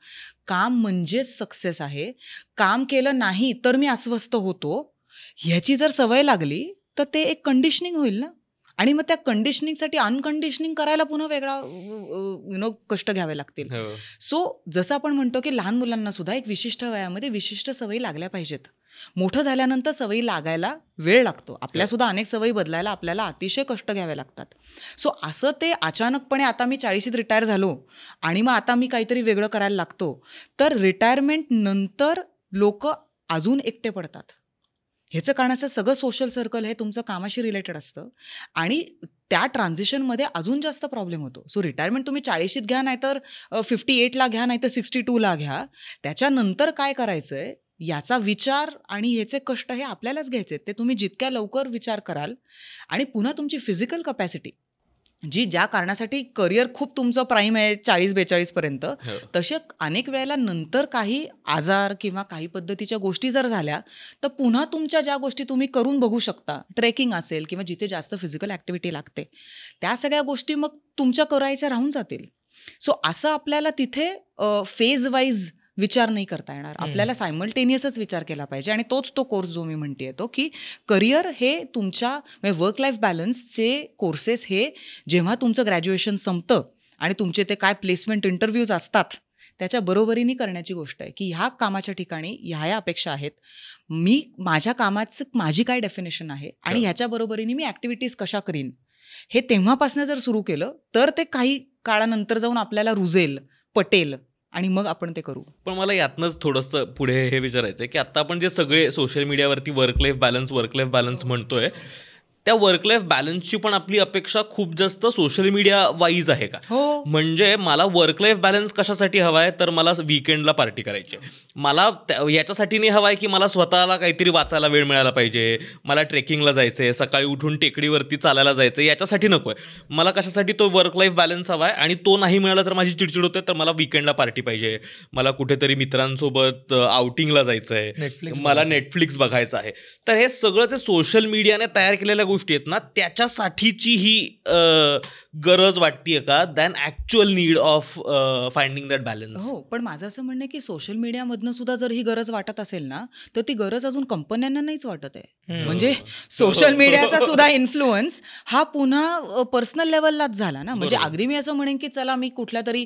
काम म्हणजेच सक्सेस आहे, काम केलं नाही तर मी अस्वस्थ होतो, ह्याची जर सवय लागली तर ते एक कंडिशनिंग होईल ना. आणि मग त्या कंडिशनिंगसाठी अनकंडिशनिंग करायला पुन्हा वेगळा कष्ट घ्यावे लागतील. सो जसं आपण म्हणतो की लहान मुलांना सुद्धा एक विशिष्ट वयामध्ये विशिष्ट सवयी लागल्या पाहिजेत. मोठं झाल्यानंतर सवयी लागायला वेळ लागतो. आपल्यासुद्धा अनेक सवयी बदलायला आपल्याला अतिशय कष्ट घ्यावे लागतात. सो असं ते अचानकपणे आता मी 40शीत रिटायर झालो आणि मग आता मी काहीतरी वेगळं करायला लागतो, तर रिटायरमेंट नंतर लोक अजून एकटे पडतात. ह्याचं कारण असं सगळं सोशल सर्कल हे तुमचं कामाशी रिलेटेड असतं आणि त्या ट्रान्झिशनमध्ये अजून जास्त प्रॉब्लेम होतो. सो रिटायरमेंट तुम्ही 40शीत घ्या, नाहीतर 58ला घ्या, नाहीतर 62ला घ्या. त्याच्यानंतर काय करायचं आहे याचा विचार आणि ह्याचे कष्ट हे आपल्यालाच घ्यायचे. ते तुम्ही जितक्या लवकर विचार कराल आणि पुन्हा तुमची फिजिकल कपॅसिटी जी ज्या कारणासाठी करिअर खूप तुमचं प्राईम आहे 40-42 पर्यंत, तसे अनेक वेळेला नंतर काही आजार किंवा काही पद्धतीच्या गोष्टी जर झाल्या तर पुन्हा तुमच्या ज्या गोष्टी तुम्ही करून बघू शकता, ट्रेकिंग असेल किंवा जिथे जास्त फिजिकल ॲक्टिव्हिटी लागते, त्या सगळ्या गोष्टी मग तुमच्या करायच्या राहून जातील. सो असं आपल्याला तिथे फेज वाईज विचार नाही करता येणार. आपल्याला सायमल्टेनियसच विचार केला पाहिजे. आणि तोच तो कोर्स जो मी म्हणते तो की करिअर हे तुमच्या वर्क लाईफ बॅलन्सचे कोर्सेस हे जेव्हा तुमचं ग्रॅज्युएशन संपतं आणि तुमचे ते काय प्लेसमेंट इंटरव्ह्यूज असतात त्याच्या बरोबरीने करण्याची गोष्ट आहे की ह्या कामाच्या ठिकाणी ह्या अपेक्षा आहेत, मी माझ्या कामाचं माझी काय डेफिनेशन आहे आणि ह्याच्या बरोबरीने मी ॲक्टिव्हिटीज कशा करीन, हे तेव्हापासून जर सुरू केलं तर ते काही काळानंतर जाऊन आपल्याला रुजेल, पटेल आणि मग आपण ते करू. पण मला यातनंच थोडंसं पुढे हे विचारायचं आहे की आता आपण जे सगळे सोशल मीडियावरती वर्क लाईफ बॅलन्स म्हणतोय, त्या वर्क लाईफ बॅलन्सची पण आपली अपेक्षा खूप जास्त सोशल मीडिया वाईज आहे का? हो. म्हणजे मला वर्क लाईफ बॅलन्स कशासाठी हवा आहे, तर मला वीकेंडला पार्टी करायची आहे, मला याच्यासाठी नाही हवा आहे की मला स्वतःला काहीतरी वाचायला वेळ मिळाला पाहिजे, मला ट्रेकिंगला जायचं आहे, सकाळी उठून टेकडीवरती चालायला जायचं आहे, याच्यासाठी नको आहे. मला कशासाठी तो वर्क लाईफ बॅलन्स हवा आहे आणि तो नाही मिळाला तर माझी चिडचिड होते, तर मला वीकेंडला पार्टी पाहिजे, मला कुठेतरी मित्रांसोबत आउटिंगला जायचं आहे, मला नेटफ्लिक्स बघायचं आहे. तर हे सगळं जे सोशल मीडियाने तयार केलेल्या गोष्टी आहेत ना, त्याच्यासाठीची ही गरज वाटतेय का than actual need of finding that balance? हो, पण माझं असं म्हणणं आहे की सोशल मीडियामधनं सुद्धा जर ही गरज वाटत असेल ना, तर ती गरज अजून कंपन्यांना नाहीच वाटत आहे. म्हणजे सोशल मीडियाचा सुद्धा इन्फ्लुअन्स हा पुन्हा पर्सनल लेवललाच झाला ना. म्हणजे अगदी मी असं म्हणेन की चला मी कुठल्या तरी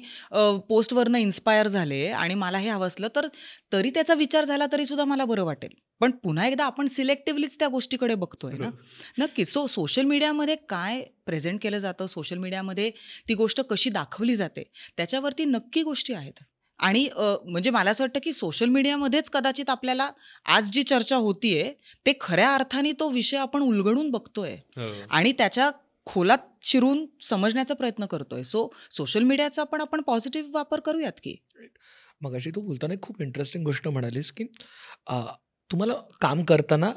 पोस्टवरनं इन्स्पायर झाले आणि मला हे हवं असलं तर तरी त्याचा विचार झाला तरी सुद्धा मला बरं वाटेल. पण पुन्हा एकदा आपण सिलेक्टिव्हलीच त्या गोष्टीकडे बघतोय ना. नक्की. सो सोशल मीडियामध्ये काय प्रेझेंट केलं जातं, सोशल मीडियामध्ये ती गोष्ट कशी दाखवली जाते, त्याच्यावरती नक्की गोष्टी आहेत. आणि म्हणजे मला असं वाटतं की सोशल मीडियामध्येच कदाचित आपल्याला आज जी चर्चा होतीये ते खऱ्या अर्थाने तो विषय आपण उलगडून बघतोय आणि त्याच्या खोलात शिरून समजण्याचा प्रयत्न करतोय. सो सोशल मीडियाचा पण आपण पॉझिटिव्ह वापर करूयात की. मगाशी तू बोलताना खूप इंटरेस्टिंग गोष्ट म्हणालीस की तुम्हाला काम करताना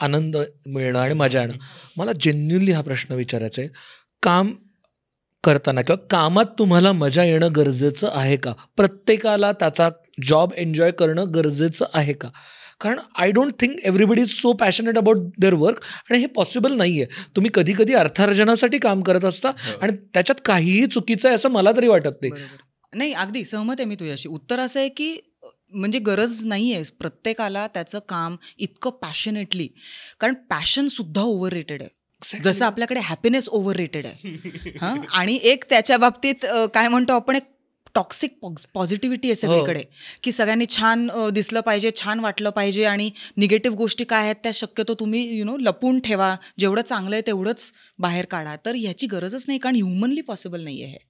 आनंद मिळणं आणि मजा येणं. मला जेन्युनली हा प्रश्न विचारायचा आहे, काम करताना किंवा कामात तुम्हाला मजा येणं गरजेचं आहे का? प्रत्येकाला त्याचा जॉब एन्जॉय करणं गरजेचं आहे का? कारण I don't think everybody is so passionate about their work आणि हे पॉसिबल नाही आहे. तुम्ही कधी कधी अर्थार्जनासाठी काम करत असता आणि त्याच्यात काहीही चुकीचं आहे असं मला तरी वाटत नाही. नाही, अगदी सहमत आहे मी तुझ्याशी. उत्तर असं आहे की म्हणजे गरज नाही आहे प्रत्येकाला त्याचं काम इतकं पॅशनेटली, कारण पॅशन सुद्धा ओव्हररेटेड आहे. जसं आपल्याकडे हॅपीनेस ओव्हररेटेड आहे. हां, आणि एक त्याच्या बाबतीत काय म्हणतो आपण, एक टॉक्सिक पॉझिटिव्हिटी आहे सगळीकडे की सगळ्यांनी छान दिसलं पाहिजे, छान वाटलं पाहिजे आणि निगेटिव्ह गोष्टी काय आहेत त्या शक्यतो तुम्ही लपून ठेवा, जेवढं चांगलं आहे तेवढंच बाहेर काढा. तर ह्याची गरजच नाही, कारण ह्युमनली पॉसिबल नाही आहे हे.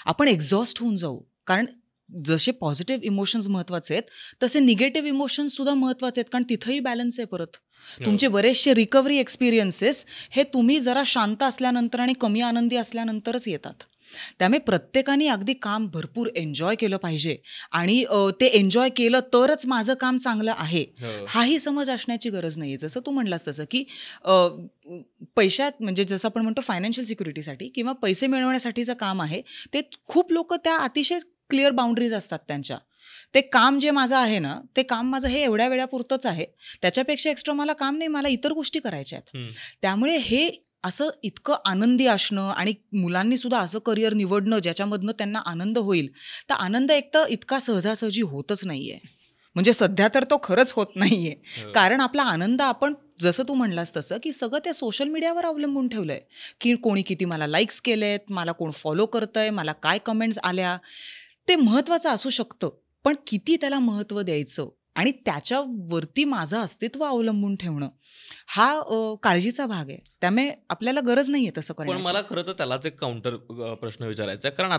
आपण एक्झॉस्ट होऊन जाऊ. कारण जसे पॉझिटिव्ह इमोशन्स महत्त्वाचे आहेत तसे निगेटिव्ह इमोशन्स सुद्धा महत्त्वाचे आहेत, कारण तिथंही बॅलन्स आहे. परत तुमचे बरेचसे रिकव्हरी एक्सपिरियन्सेस हे तुम्ही जरा शांत असल्यानंतर आणि कमी आनंदी असल्यानंतरच येतात. त्यामुळे प्रत्येकाने अगदी काम भरपूर एन्जॉय केलं पाहिजे आणि ते एन्जॉय केलं तरच माझं काम चांगलं आहे हाही समज असण्याची गरज नाही आहे. जसं तू म्हणलास तसं की पैशात, म्हणजे जसं आपण म्हणतो फायनान्शियल सिक्युरिटीसाठी किंवा पैसे मिळवण्यासाठीचं काम आहे, ते खूप लोक त्या अतिशय क्लिअर बाउंड्रीज असतात त्यांच्या. ते काम जे माझं आहे ना, ते काम माझं हे एवढ्या वेळापुरतंच आहे, त्याच्यापेक्षा एक्स्ट्रा मला काम नाही, मला इतर गोष्टी करायच्या आहेत. त्यामुळे हे असं इतकं आनंदी असणं आणि मुलांनी सुद्धा असं करिअर निवडणं ज्याच्यामधनं त्यांना आनंद होईल, तर आनंद एक तर इतका सहजासहजी होतच नाही आहे. म्हणजे सध्या तर तो खरंच होत नाही आहे. कारण आपला आनंद आपण जसं तू म्हणलास तसं की सगळं त्या सोशल मीडियावर अवलंबून ठेवलं आहे की कोणी किती मला लाईक्स केलेत, मला कोण फॉलो करतंय, मला काय कमेंट्स आल्या. ते महत्त्वाचं असू शकतं, पण किती त्याला महत्त्व द्यायचं आणि त्याच्यावरती माझं अस्तित्व अवलंबून ठेवणं हा काळजीचा भाग आहे. त्यामुळे आपल्याला गरज नाही आहे तसं करण्याची. पण मला खरं तर त्यालाच एक काउंटर प्रश्न विचारायचा आहे, कारण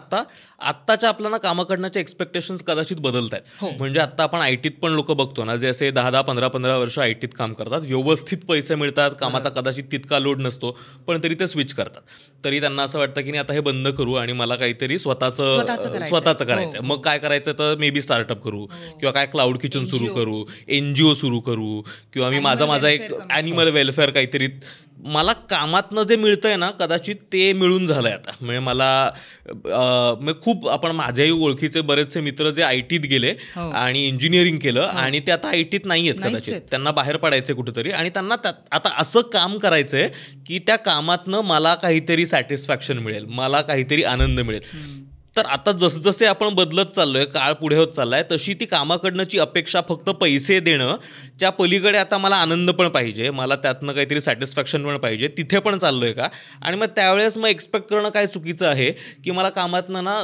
आत्ताच्या आपल्याला कामं करण्याचे एक्सपेक्टेशन्स कदाचित बदलत आहेत. म्हणजे आत्ता आपण आयटीत पण लोक बघतो ना, जे असे 10-10, 15-15 वर्ष आयटीत काम करतात, व्यवस्थित पैसे मिळतात, कामाचा कदाचित तितका लोड नसतो, पण तरी ते स्विच करतात. तरी त्यांना असं वाटतं की नाही आता हे बंद करू आणि मला काहीतरी स्वतःचं करायचं. मग काय करायचं, तर मे बी स्टार्टअप करू किंवा काय क्लाउड किचन सुरू सुरू करू, NGO सुरू करू, किंवा मी माझा एक ॲनिमल वेलफेअर काहीतरी. मला कामातनं जे मिळतंय ना कदाचित ते मिळून झालंय आता. म्हणजे मला खूप आपण माझ्याही ओळखीचे बरेचसे मित्र जे ITत गेले आणि इंजिनिअरिंग केलं आणि ते आता ITत नाही आहेत कदाचित, त्यांना बाहेर पडायचे कुठेतरी आणि त्यांना आता असं काम करायचंय की त्या कामातनं मला काहीतरी सॅटिस्फॅक्शन मिळेल, मला काहीतरी आनंद मिळेल. तर आता जसजसे आपण बदलत चाललोय, काळ पुढे होत चाललाय, तशी ती कामाकडनंची अपेक्षा फक्त पैसे देणं च्या पलीकडे आता मला आनंद पण पाहिजे, मला त्यातनं काहीतरी सॅटिस्फॅक्शन पण पाहिजे, तिथे पण चाललोय का. आणि मग त्यावेळेस मग एक्सपेक्ट करणं काय चुकीचं आहे की मला कामातनं ना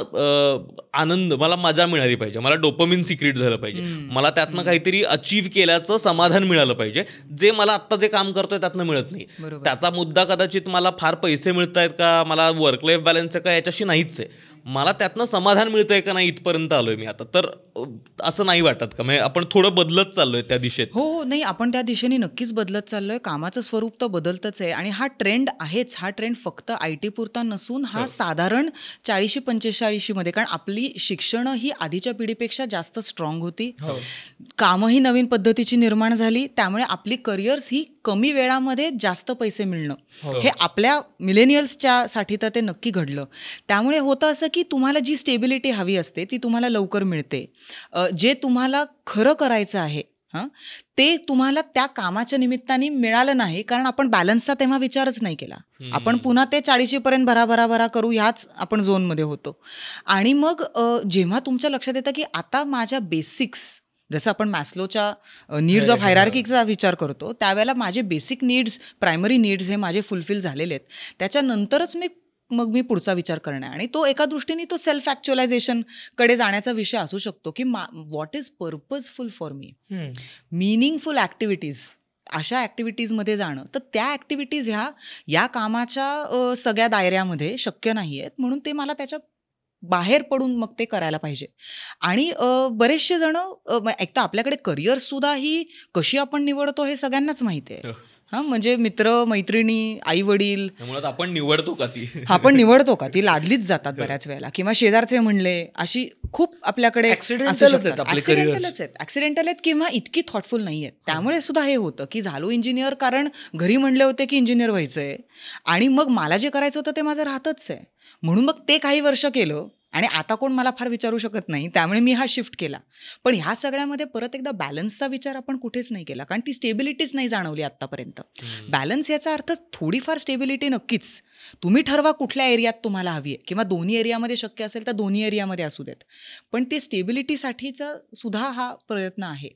आनंद, मला मजा मिळाली पाहिजे, मला डोपामिन सिक्रेट झालं पाहिजे, मला त्यातनं काहीतरी अचीव्ह केल्याचं समाधान मिळालं पाहिजे, जे मला आत्ता जे काम करतोय त्यातनं मिळत नाही. त्याचा मुद्दा कदाचित मला फार पैसे मिळत आहेत का, मला वर्क लाईफ बॅलन्स आहे का, याच्याशी नाहीच आहे. मला त्यातनं समाधान मिळतंय का नाही इथपर्यंत आलोय मी आता. तर असं नाही वाटत का, म्हणजे आपण थोडं बदलत चाललोय त्या दिशेत? हो, नाही, आपण त्या दिशेने नक्कीच बदलत चाललोय. कामाचं स्वरूप तर बदलतच आहे आणि हा ट्रेंड आहेच. हा ट्रेंड फक्त IT पुरता नसून हा साधारण 40-45 मध्ये, कारण आपली शिक्षणं ही आधीच्या पिढीपेक्षा जास्त स्ट्रॉंग होती, कामही नवीन पद्धतीची निर्माण झाली, त्यामुळे आपली करिअर्स ही कमी वेळामध्ये जास्त पैसे मिळणं, हे आपल्या मिलेनियल्सच्या साठी तर ते नक्की घडलं. त्यामुळे होतं असं की तुम्हाला जी स्टेबिलिटी हवी असते ती तुम्हाला लवकर मिळते. जे तुम्हाला खरं करायचं आहे ते तुम्हाला त्या कामाच्या निमित्ताने मिळालं नाही, कारण आपण बॅलन्सचा तेव्हा विचारच नाही केला. आपण पुन्हा ते 40 पर्यंत भरा करू ह्याच आपण झोनमध्ये होतो. आणि मग जेव्हा तुमच्या लक्षात येतं की आता माझ्या बेसिक्स, जसं आपण मॅस्लोच्या नीड्स ऑफ हायरार्कीचा विचार करतो, त्यावेळेला माझे बेसिक नीड्स, प्रायमरी नीड्स हे माझे फुलफिल झालेले आहेत, त्याच्यानंतरच मग मी पुढचा विचार करणार. आणि तो एका दृष्टीने तो सेल्फ ॲक्च्युअलायझेशनकडे जाण्याचा विषय असू शकतो की what is purposeful for me, meaningful activities, अशा ॲक्टिव्हिटीजमध्ये जाणं. तर त्या ॲक्टिव्हिटीज ह्या या कामाच्या सगळ्या दायऱ्यामध्ये शक्य नाही आहेत, म्हणून ते मला त्याच्या बाहेर पडून मग ते करायला पाहिजे. आणि बरेचसे जण एक तर आपल्याकडे करिअरसुद्धा ही कशी आपण निवडतो हे सगळ्यांनाच माहिती आहे. म्हणजे मित्र मैत्रिणी, आई वडील, आपण निवडतो का ती, आपण निवडतो का ती, लादलीच जातात बऱ्याच वेळेला, किंवा शेजारचे म्हणले, अशी खूप आपल्याकडे ऍक्सिडेंटल आहेत किंवा इतकी थॉटफुल नाही आहेत. त्यामुळे सुद्धा हे होतं की झालो इंजिनियर कारण घरी म्हणले होते की इंजिनियर व्हायचंय आणि मग मला जे करायचं होतं ते माझं राहतच आहे, म्हणून मग ते काही वर्ष केलं आणि आता कोण मला फार विचारू शकत नाही, त्यामुळे मी हा शिफ्ट केला. पण ह्या सगळ्यामध्ये परत एकदा बॅलन्सचा विचार आपण कुठेच नाही केला, कारण ती स्टेबिलिटीच नाही जाणवली आत्तापर्यंत. बॅलन्स याचा अर्थ थोडीफार स्टेबिलिटी नक्कीच. तुम्ही ठरवा कुठल्या एरियात तुम्हाला हवी आहे, किंवा दोन्ही एरियामध्ये शक्य असेल तर दोन्ही एरियामध्ये असू देत, पण ते स्टेबिलिटीसाठीचा सुद्धा हा प्रयत्न आहे.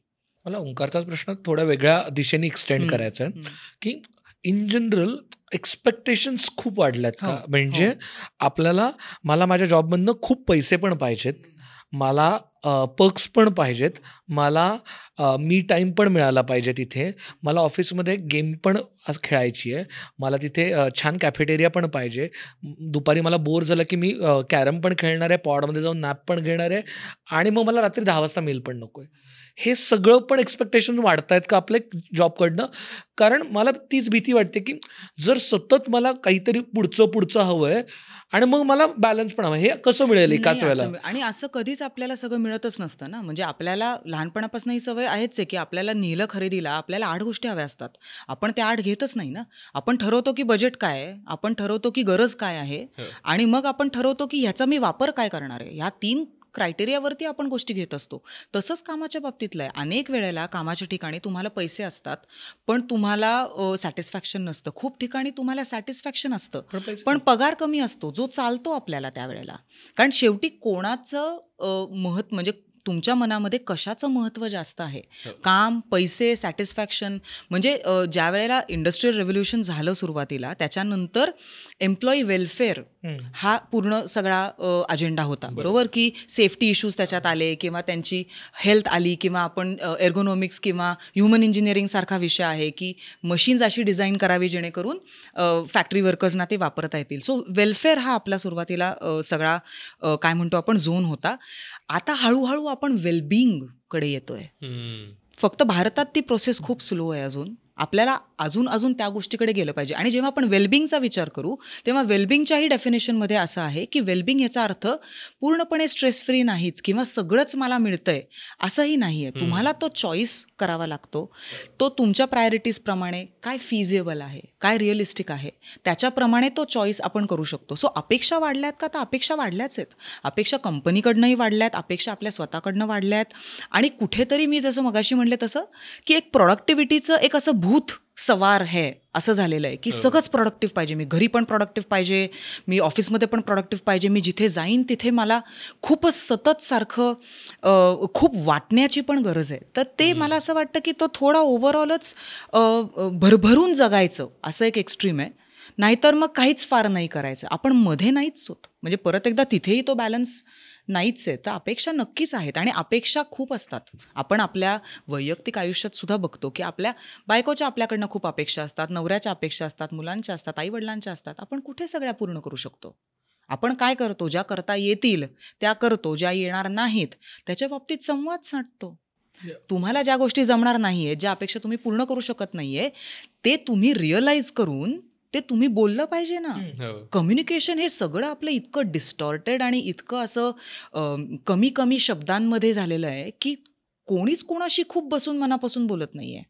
मला ओंकारचाच प्रश्न थोड्या वेगळ्या दिशेने एक्सटेंड करायचा आहे की इन जनरल एक्सपेक्टेशन्स खूप वाढल्यात का? म्हणजे मला माझ्या जॉबमधनं खूप पैसे पण पाहिजेत, मला पर्क्स पण पाहिजेत, मला मी टाईम पण मिळाला पाहिजे तिथे, मला ऑफिसमध्ये गेम पण खेळायची आहे, मला तिथे छान कॅफेटेरिया पण पाहिजे, दुपारी मला बोर झालं की मी कॅरम पण खेळणार आहे, पॉडमध्ये जाऊन नॅप पण घेणार आहे, आणि मग मला रात्री 10 वाजता मेल पण नको आहे. हे सगळं पण एक्सपेक्टेशन वाढत आहेत का आपल्या जॉबकडनं? कारण मला तीच भीती वाटते की जर सतत मला काहीतरी पुढचं हवं आहे आणि मग मला बॅलन्स पण हवं, हे कसं मिळेल एकाच वेळेला? आणि असं कधीच आपल्याला सगळं मिळतच नसतं ना. म्हणजे आपल्याला लहानपणापासून ही सवय आहेच आहे की आपल्याला नेलं खरेदीला आपल्याला 8 गोष्टी हव्या असतात, आपण त्या 8 घेतच नाही ना. आपण ठरवतो की बजेट काय आहे, आपण ठरवतो की गरज काय आहे, आणि मग आपण ठरवतो की ह्याचा मी वापर काय करणार आहे. ह्या 3 क्रायटेरियावरती आपण गोष्टी घेत असतो. तसंच कामाच्या बाबतीतलं आहे. अनेक वेळेला कामाच्या ठिकाणी तुम्हाला पैसे असतात पण तुम्हाला सॅटिस्फॅक्शन नसतं. खूप ठिकाणी तुम्हाला सॅटिस्फॅक्शन असतं पण पगार कमी असतो, जो चालतो आपल्याला त्यावेळेला. कारण शेवटी कोणाचं महत्त्व, म्हणजे तुमच्या मनामध्ये कशाचं महत्त्व जास्त आहे, काम, पैसे, सॅटिस्फॅक्शन. म्हणजे ज्या वेळेला इंडस्ट्रियल रेव्होल्युशन झालं सुरुवातीला, त्याच्यानंतर एम्प्लॉई वेलफेअर हा पूर्ण सगळा अजेंडा होता, बरोबर, की सेफ्टी इश्यूज त्याच्यात आले, किंवा त्यांची हेल्थ आली, किंवा आपण एर्गोनॉमिक्स किंवा ह्युमन इंजिनिअरिंग सारखा विषय आहे की मशीन्स अशी डिझाईन करावी जेणेकरून फॅक्टरी वर्कर्सना ते वापरता येतील. सो वेलफेअर हा आपला सुरुवातीला सगळा काय म्हणतो आपण झोन होता. आता हळूहळू आपण वेलबिंगकडे येतोय. फक्त भारतात ती प्रोसेस खूप स्लो आहे अजून, आपल्याला अजून त्या गोष्टीकडे गेलं पाहिजे. आणि जेव्हा आपण वेलबिंगचा विचार करू तेव्हा वेलबिंगच्याही डेफिनेशनमध्ये असं आहे की वेलबिंग याचा अर्थ पूर्णपणे स्ट्रेस फ्री नाहीच किंवा सगळंच मला मिळतंय असंही नाही आहे. तुम्हाला तो चॉईस करावा लागतो. तो तुमच्या प्रायोरिटीजप्रमाणे काय फिजिबल आहे, काय रिअलिस्टिक आहे त्याच्याप्रमाणे तो चॉईस आपण करू शकतो. सो अपेक्षा वाढल्यात का? तर अपेक्षा वाढल्याच आहेत. अपेक्षा कंपनीकडनंही वाढल्यात, अपेक्षा आपल्या स्वतःकडनं वाढल्यात. आणि कुठेतरी मी जसं मगाशी म्हणले तसं की एक प्रोडक्टिव्हिटीचं एक असं भूत सवार है असं झालेलं आहे की सगळंच प्रोडक्टिव्ह पाहिजे. मी घरी पण प्रोडक्टिव्ह पाहिजे, मी ऑफिसमध्ये पण प्रोडक्टिव्ह पाहिजे, मी जिथे जाईन तिथे मला खूपच सतत सारखं खूप वाटण्याची पण गरज आहे. तर ते मला असं वाटतं की तो थोडा ओव्हरऑलच भरभरून जगायचं असं एक एक्स्ट्रीम आहे. नाहीतर मग काहीच फार नाही करायचं. आपण मध्ये नाहीच होत. म्हणजे परत एकदा तिथेही तो बॅलन्स नाहीच आहे. तर अपेक्षा नक्कीच आहेत आणि अपेक्षा खूप असतात. आपण आपल्या वैयक्तिक आयुष्यात सुद्धा बघतो की आपल्या बायकोच्या आपल्याकडनं खूप अपेक्षा असतात, नवऱ्याच्या अपेक्षा असतात, मुलांच्या असतात, आईवडिलांच्या असतात. आपण कुठे सगळ्या पूर्ण करू शकतो? आपण काय करतो? ज्या करता येतील त्या करतो, ज्या येणार नाहीत त्याच्या बाबतीत संवाद साधतो. तुम्हाला ज्या गोष्टी जमणार नाहीये, ज्या अपेक्षा तुम्ही पूर्ण करू शकत नाहीये ते तुम्ही रिअलाइज करून ते तुम्ही बोललं पाहिजे ना. कम्युनिकेशन हे सगळं आपलं इतकं डिस्टॉर्टेड आणि इतकं असं कमी शब्दांमध्ये झालेलं आहे की कोणीच कोणाशी खूप बसून मनापासून बोलत नाहीये.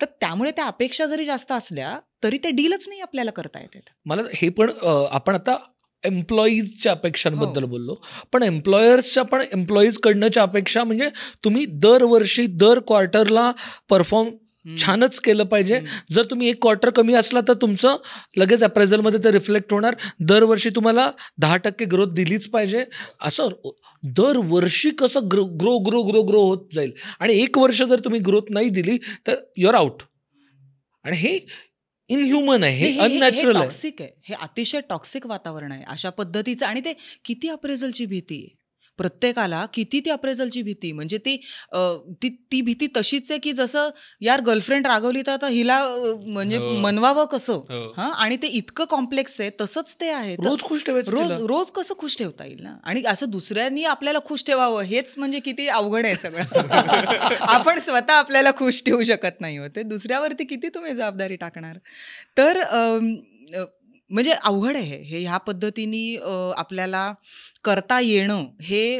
तर त्यामुळे त्या अपेक्षा जरी जास्त असल्या तरी ते डीलच नाही आपल्याला करता येतात. मला हे पण आपण आता एम्प्लॉईजच्या अपेक्षांबद्दल बोललो, पण एम्प्लॉयर्सच्या पण एम्प्लॉईजकडनंच्या अपेक्षा म्हणजे तुम्ही दरवर्षी दर क्वार्टरला परफॉर्म छानच केलं पाहिजे. जर तुम्ही एक क्वार्टर कमी असला तर तुमचं लगेच अप्रायझलमध्ये ते रिफ्लेक्ट होणार. दरवर्षी तुम्हाला 10% ग्रोथ दिलीच पाहिजे. असं दरवर्षी कसं ग्रो होत जाईल. आणि एक वर्ष जर तुम्ही ग्रोथ नाही दिली तर युअर आउट. आणि हे इनह्युमन आहे, हे अननॅचरल आहे, टॉक्सिक आहे. हे अतिशय टॉक्सिक वातावरण आहे अशा पद्धतीचं. आणि ते किती अप्रेझलची भीती आहे प्रत्येकाला, किती ती अप्रेझलची भीती. म्हणजे ती भीती तशीच आहे की जसं यार गर्लफ्रेंड रागवली तर आता हिला म्हणजे मनवावं कसं. हां, आणि ते इतकं कॉम्प्लेक्स आहे. तसंच ते आहे. रोज खुश ठेवायचं, रोज कसं खुश ठेवता येईल ना. आणि असं दुसऱ्यांनी आपल्याला खुश ठेवावं हेच म्हणजे किती अवघड आहे सगळं. आपण स्वतः आपल्याला खुश ठेवू शकत नाही होते, दुसऱ्यावरती किती तुम्ही जबाबदारी टाकणार. तर म्हणजे अवघड आहे हे. ह्या पद्धतीने आपल्याला करता येणं हे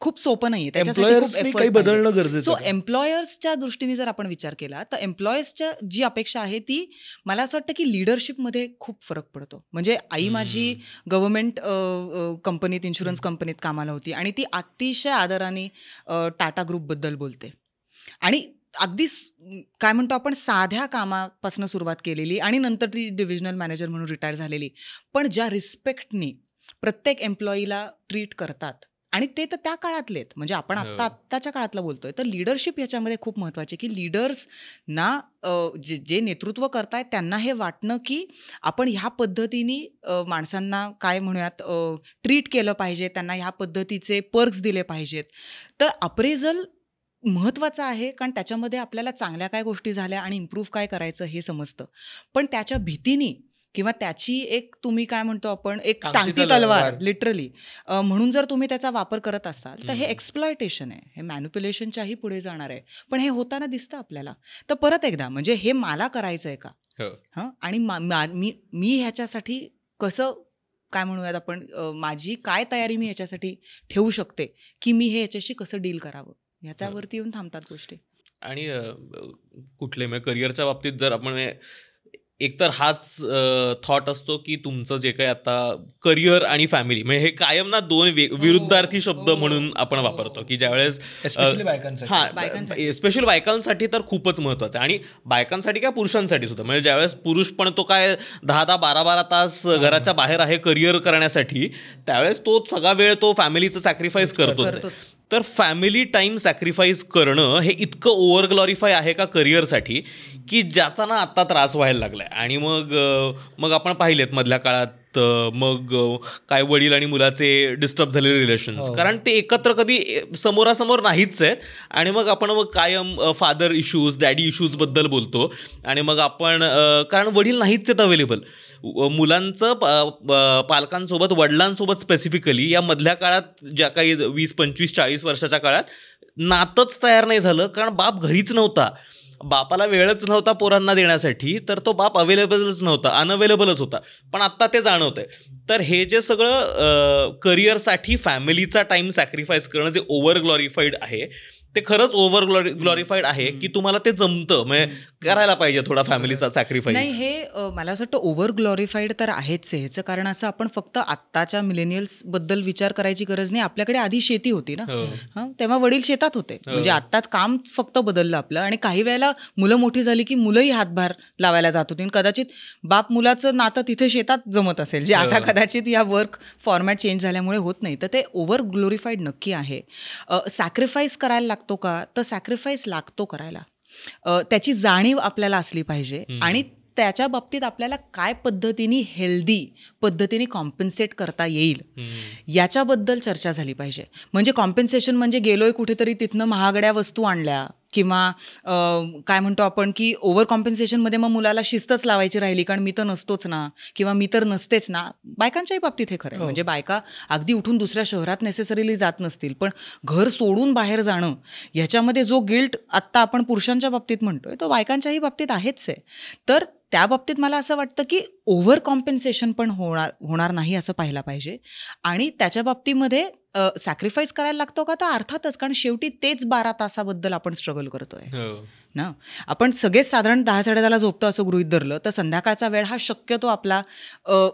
खूप सोपं नाहीये. त्याच्यासाठी काही बदलणं गरजेचं. सो एम्प्लॉयर्सच्या दृष्टीने जर आपण विचार केला तर एम्प्लॉयर्सच्या जी अपेक्षा आहे ती मला असं वाटतं की लिडरशिपमध्ये खूप फरक पडतो. म्हणजे आई माझी गव्हर्नमेंट कंपनीत, इन्शुरन्स कंपनीत कामाला होती आणि ती अतिशय आदराने टाटा ग्रुपबद्दल बोलते. आणि अगदी काय म्हणतो आपण साध्या कामापासून सुरुवात केलेली आणि नंतर ती डिव्हिजनल मॅनेजर म्हणून रिटायर झालेली. पण ज्या रिस्पेक्टनी प्रत्येक एम्प्लॉईला ट्रीट करतात आणि ते तर त्या काळातलेत. म्हणजे आपण आत्ताच्या काळातलं बोलतोय. तर लिडरशिप याच्यामध्ये खूप महत्त्वाची की लिडर्सना जे नेतृत्व करतायत त्यांना हे वाटणं की आपण ह्या पद्धतीने माणसांना काय म्हणूयात ट्रीट केलं पाहिजे, त्यांना ह्या पद्धतीचे पर्क्स दिले पाहिजेत. तर अप्रेझल महत्त्वाचं आहे कारण त्याच्यामध्ये आपल्याला चांगल्या काय गोष्टी झाल्या आणि इम्प्रूव्ह काय करायचं हे समजतं. पण त्याच्या भीतीने किंवा त्याची एक तुम्ही काय म्हणतो आपण एक टांगती तलवार लिटरली म्हणून जर तुम्ही त्याचा वापर करत असाल तर हे एक्सप्लॉयटेशन आहे, हे मॅन्युप्युलेशनच्याही पुढे जाणार आहे. पण हे होताना दिसतं आपल्याला. तर परत एकदा म्हणजे हे मला करायचं आहे का? हां, आणि मी ह्याच्यासाठी कसं काय म्हणूयात आपण माझी काय तयारी मी ह्याच्यासाठी ठेवू शकते की मी हे ह्याच्याशी कसं डील करावं ह्याच्यावरती येऊन थांबतात गोष्टी. आणि कुठले म्हणजे करिअरच्या बाबतीत जर आपण एकतर हाच थॉट असतो की तुमचं जे काही आता करिअर आणि फॅमिली म्हणजे हे कायम ना दोन विरुद्धार्थी शब्द म्हणून आपण वापरतो की ज्यावेळेस स्पेशली बायकांसाठी तर खूपच महत्त्वाचं आहे. आणि बायकांसाठी काय पुरुषांसाठी सुद्धा. म्हणजे ज्यावेळेस पुरुष पण तो काय 10-10, 12-12 तास घराच्या बाहेर आहे करिअर करण्यासाठी, त्यावेळेस तो सगळा वेळ तो फॅमिलीचं सॅक्रिफाईस करतोच. तर फॅमिली टाईम सॅक्रिफाईस करणं हे इतकं ओव्हर ग्लॉरिफाय आहे का करिअरसाठी की ज्याचा ना आत्ता त्रास व्हायला लागला आहे. आणि मग आपण पाहिलेत मधल्या काळात मग काय वडील आणि मुलाचे डिस्टर्ब झालेले रिलेशन्स, कारण ते एकत्र कधी समोरासमोर नाहीच आहेत. आणि मग आपण कायम फादर इश्यूज, डॅडी इश्यूजबद्दल बोलतो. आणि मग आपण कारण वडील नाहीच आहेत अवेलेबल. मुलांचं पालकांसोबत, वडिलांसोबत स्पेसिफिकली या मधल्या काळात ज्या काही 20, 25, 40 वर्षाच्या काळात नातंच तयार नाही झालं कारण बाप घरीच नव्हता. बापाला वेळच नव्हता पोरांना देण्यासाठी, तर तो बाप अवेलेबलच नव्हता, अनअवेलेबलच होता. पण आत्ता ते जाणवतंय. तर हे जे सगळं करिअरसाठी फॅमिलीचा टाइम सॅक्रिफाईस करणं जे ओव्हर ग्लॉरिफाईड आहे, ते खरंच ओव्हर ग्लॉरिफाईड आहे की तुम्हाला ते जमतं, म्हणजे करायला पाहिजे थोडा फॅमिलीचा सॅक्रिफाईस? नाही, हे मला असं वाटतं ओव्हर ग्लॉरिफाईड तर आहेच आहे. ह्याचं कारण असं, आपण फक्त आत्ताच्या मिलेनियल्स बद्दल विचार करायची गरज नाही. आपल्याकडे आधी शेती होती ना, तेव्हा वडील शेतात होते. म्हणजे आत्ताच काम फक्त बदललं आपलं. आणि काही वेळेला मुलं मोठी झाली की मुलंही हातभार लावायला जात होती. कदाचित बाप मुलाचं नातं तिथे शेतात जमत असेल, जे आता कदाचित या वर्क फॉर्मॅट चेंज झाल्यामुळे होत नाही. तर ते ओव्हर ग्लोरिफाईड नक्की आहे. सॅक्रिफाईस करायला लागतो का? तर सॅक्रिफाईस लागतो करायला. त्याची जाणीव आपल्याला असली पाहिजे. आणि त्याच्या बाबतीत आपल्याला काय पद्धतीने हेल्दी पद्धतीने कॉम्पेन्सेट करता येईल याच्याबद्दल चर्चा झाली पाहिजे. म्हणजे कॉम्पेन्सेशन म्हणजे गेलोय कुठेतरी तिथनं महागड्या वस्तू आणल्या, किंवा काय म्हणतो आपण की ओव्हर कॉम्पेन्सेशनमध्ये मग मुलाला शिस्तच लावायची राहिली, कारण मी तर नसतोच ना, किंवा मी तर नसतेच ना. बायकांच्याही बाबतीत हे खरं आहे. म्हणजे बायका अगदी उठून दुसऱ्या शहरात नेसेसरीली जात नसतील, पण घर सोडून बाहेर जाणं ह्याच्यामध्ये जो गिल्ट आत्ता आपण पुरुषांच्या बाबतीत म्हणतोय, तो बायकांच्याही बाबतीत आहेच आहे. तर त्या बाबतीत मला असं वाटतं की ओव्हर कॉम्पेन्सेशन पण होणार नाही असं पाहायला पाहिजे. आणि त्याच्या बाबतीमध्ये सॅक्रिफाईस करायला लागतो का? तर अर्थातच, कारण शेवटी तेच 12 तासाबद्दल आपण स्ट्रगल करतोय ना. आपण सगळेच साधारण 10-10:30 झोपतो असं गृहीत धरलं तर संध्याकाळचा वेळ हा शक्यतो आपला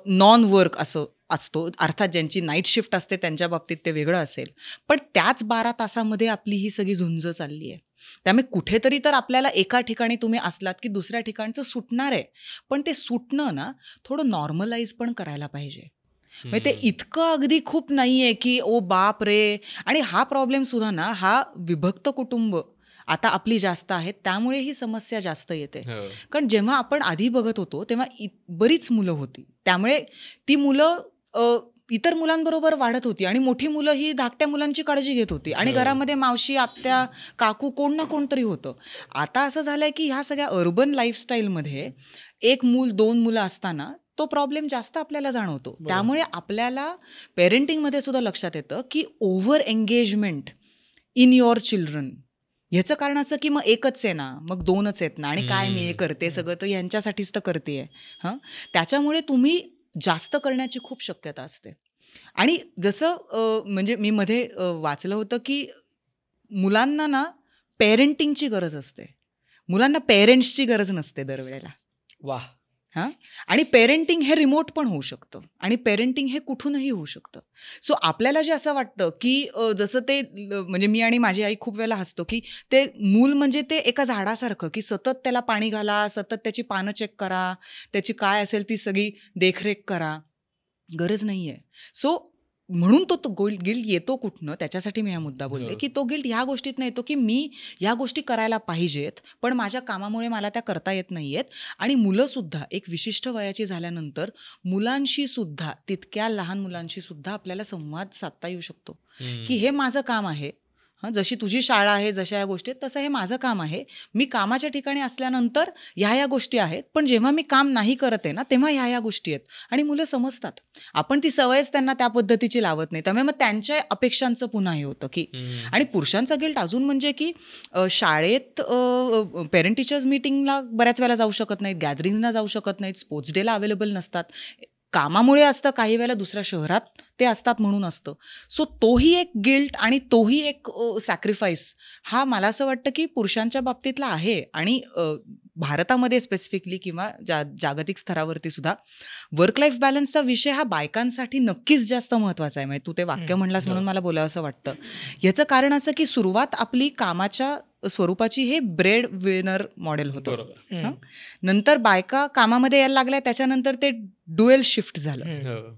नॉन वर्क असतो. अर्थात ज्यांची नाईट शिफ्ट असते त्यांच्या बाबतीत ते वेगळं असेल, पण त्याच 12 तासामध्ये आपली ही सगळी झुंज चालली आहे. त्यामुळे कुठेतरी तर आपल्याला एका ठिकाणी तुम्ही असलात की दुसऱ्या ठिकाणचं सुटणार आहे, पण ते सुटणं ना थोडं नॉर्मलाइज पण करायला पाहिजे. म्हणजे ते इतकं अगदी खूप नाही आहे की ओ बाप रे. आणि हा प्रॉब्लेम सुद्धा ना, हा विभक्त कुटुंब आता आपली जास्त आहेत, त्यामुळे ही समस्या जास्त येते. कारण जेव्हा आपण आधी बघत होतो तेव्हा बरीच मुलं होती, त्यामुळे ती मुलं इतर मुलांबरोबर वाढत होती आणि मोठी मुलं ही धाकट्या मुलांची काळजी घेत होती आणि घरामध्ये मावशी, आत्या, काकू कोण ना कोणतरी होतं. आता असं झालंय की ह्या सगळ्या अर्बन लाईफस्टाईलमध्ये 1 मूल 2 मुलं असताना तो प्रॉब्लेम जास्त आपल्याला जाणवतो. त्यामुळे आपल्याला पेरेंटिंगमध्ये सुद्धा लक्षात येतं की over engagement in your children, ह्याचं कारण असं की मग एकच आहे ना, मग 2च आहेत ना, आणि काय मी हे करते सगळं तर यांच्यासाठीच तर करते. त्याच्यामुळे तुम्ही जास्त करण्याची खूप शक्यता असते. आणि जसं म्हणजे मी मध्ये वाचलं होतं की मुलांना ना पेरेंटिंगची गरज असते, मुलांना पेरेंट्सची गरज नसते दरवेळेला. वाह. आणि पेरेंटिंग हे रिमोट पण होऊ शकतं आणि पेरेंटिंग हे कुठूनही होऊ शकतं. सो आपल्याला जे असं वाटतं की जसं ते म्हणजे मी आणि माझी आई खूप वेळेला हसतो की ते मूल म्हणजे ते एका झाडासारखं की सतत त्याला पाणी घाला, सतत त्याची पानं चेक करा, त्याची काय असेल ती सगळी देखरेख करा. गरज नाही आहे. सो म्हणून तो गिल्ट येतो कुठनं, त्याच्यासाठी मी हा मुद्दा बोलले की तो गिल्ट ह्या गोष्टीत येतो की मी ह्या गोष्टी करायला पाहिजेत, पण माझ्या कामामुळे मला त्या करता येत नाही आहेत. आणि मुलंसुद्धा एक विशिष्ट वयाची झाल्यानंतर मुलांशी सुद्धा, तितक्या लहान मुलांशी सुद्धा आपल्याला संवाद साधता येऊ शकतो की हे माझं काम आहे. जशी तुझी शाळा आहे, जशा या गोष्टी आहेत, तसं हे माझं काम आहे. मी कामाच्या ठिकाणी असल्यानंतर ह्या गोष्टी आहेत, पण जेव्हा मी काम नाही करत आहे ना, तेव्हा ह्या गोष्टी आहेत. आणि मुलं समजतात. आपण ती सवयच त्यांना त्या पद्धतीची लावत नाही, त्यामुळे मग त्यांच्या अपेक्षांचं पुन्हा हे होतं की. आणि पुरुषांचा गिल्ट अजून म्हणजे की शाळेत पेरेंट टीचर्स मीटिंगला बऱ्याच वेळेला जाऊ शकत नाहीत, गॅदरिंगला जाऊ शकत नाहीत, स्पोर्ट्स डेला अवेलेबल नसतात, कामामुळे असतं, काही वेळेला दुसऱ्या शहरात ते असतात म्हणून असतं. सो तोही एक गिल्ट आणि तोही एक सॅक्रिफाईस हा मला असं वाटतं की पुरुषांच्या बाबतीतला आहे. आणि भारतामध्ये स्पेसिफिकली किंवा जागतिक स्तरावरती सुद्धा वर्क लाईफ बॅलन्सचा विषय हा बायकांसाठी नक्कीच जास्त महत्त्वाचा आहे. म्हणजे तू ते वाक्य म्हणलास म्हणून मला बोलावं असं वाटतं. ह्याचं कारण असं की सुरुवात आपली कामाच्या स्वरूपाची हे ब्रेड विनर मॉडेल होतं. नंतर बायका कामामध्ये यायला लागल्या, त्याच्यानंतर ते ड्युएल शिफ्ट झालं.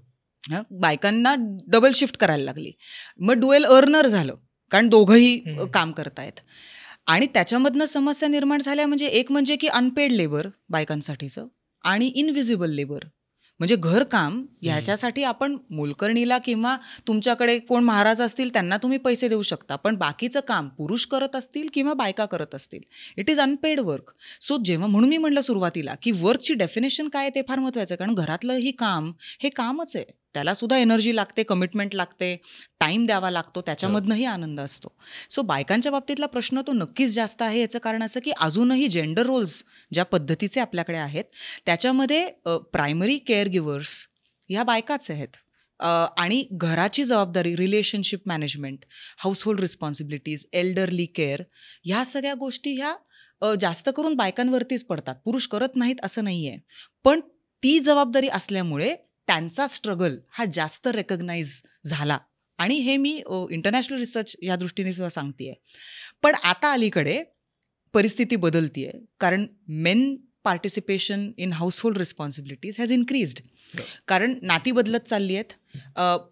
बायकांना डबल शिफ्ट करायला लागली, मग ड्युएल अर्नर झालं, कारण दोघंही काम करतायत. आणि त्याच्यामधनं समस्या निर्माण झाल्या. म्हणजे एक म्हणजे की अनपेड लेबर बायकांसाठीचं, आणि इनव्हिजिबल लेबर म्हणजे घरकाम. ह्याच्यासाठी आपण मोलकर्णीला किंवा तुमच्याकडे कोण महाराज असतील त्यांना तुम्ही पैसे देऊ शकता, पण बाकीचं काम पुरुष करत असतील किंवा बायका करत असतील, it is unpaid work. So जेव्हा, म्हणून मी म्हटलं सुरुवातीला की वर्कची डेफिनेशन काय आहे ते फार महत्त्वाचं आहे, कारण घरातलं ही काम हे कामच आहे. त्याला सुद्धा एनर्जी लागते, कमिटमेंट लागते, टाईम द्यावा लागतो, त्याच्यामधनंही आनंद असतो. सो बायकांच्या बाबतीतला प्रश्न तो नक्कीच जास्त आहे. याचं कारण असं की अजूनही जेंडर रोल्स ज्या पद्धतीचे आपल्याकडे आहेत त्याच्यामध्ये प्रायमरी केअर गिव्हर्स ह्या बायकाच आहेत. आणि घराची जबाबदारी, relationship management, household responsibilities, elderly care, ह्या सगळ्या गोष्टी ह्या जास्त करून बायकांवरतीच पडतात. पुरुष करत नाहीत असं नाही आहे, पण ती जबाबदारी असल्यामुळे त्यांचा स्ट्रगल हा जास्त रेकग्नाइज झाला. आणि हे मी इंटरनॅशनल रिसर्च या दृष्टीने सुद्धा सांगते. पण आता अलीकडे परिस्थिती बदलती आहे, कारण main participation in household responsibilities has increased. कारण नाती बदलत चालली आहेत.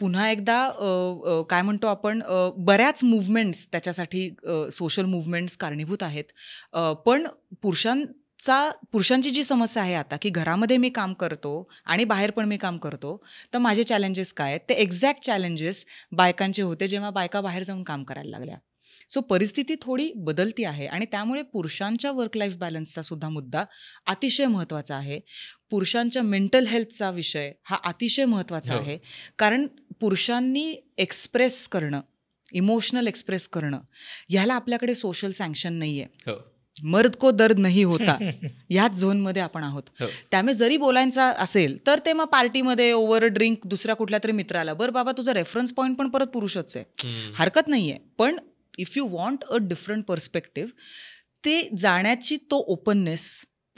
पुन्हा एकदा काय म्हणतो आपण, बऱ्याच मूव्हमेंट्स त्याच्यासाठी, सोशल मूव्हमेंट्स कारणीभूत आहेत. पण पुरुषांची जी समस्या आहे आता, की घरामध्ये मी काम करतो आणि बाहेर पण मी काम करतो, तर माझे चॅलेंजेस काय आहेत, ते एक्झॅक्ट चॅलेंजेस बायकांचे होते जेव्हा बायका बाहेर जाऊन काम करायला लागल्या. सो परिस्थिती थोडी बदलती आहे आणि त्यामुळे पुरुषांच्या वर्क लाईफ बॅलन्सचा सुद्धा मुद्दा अतिशय महत्त्वाचा आहे. पुरुषांच्या मेंटल हेल्थचा विषय हा अतिशय महत्त्वाचा आहे. कारण पुरुषांनी एक्सप्रेस करणं, इमोशनल एक्सप्रेस करणं, ह्याला आपल्याकडे सोशल सँक्शन नाही आहे. मर्द को दर्द नाही होता ह्याच झोनमध्ये आपण आहोत. त्यामुळे जरी बोलायचं असेल तर ते मग पार्टीमध्ये ओव्हर ड्रिंक दुसऱ्या कुठल्या तरी मित्राला, बरं बाबा तुझा रेफरन्स पॉईंट पण परत पुरुषच आहे, हरकत नाही आहे. पण if you want a different perspective, ते जाण्याची तो ओपननेस,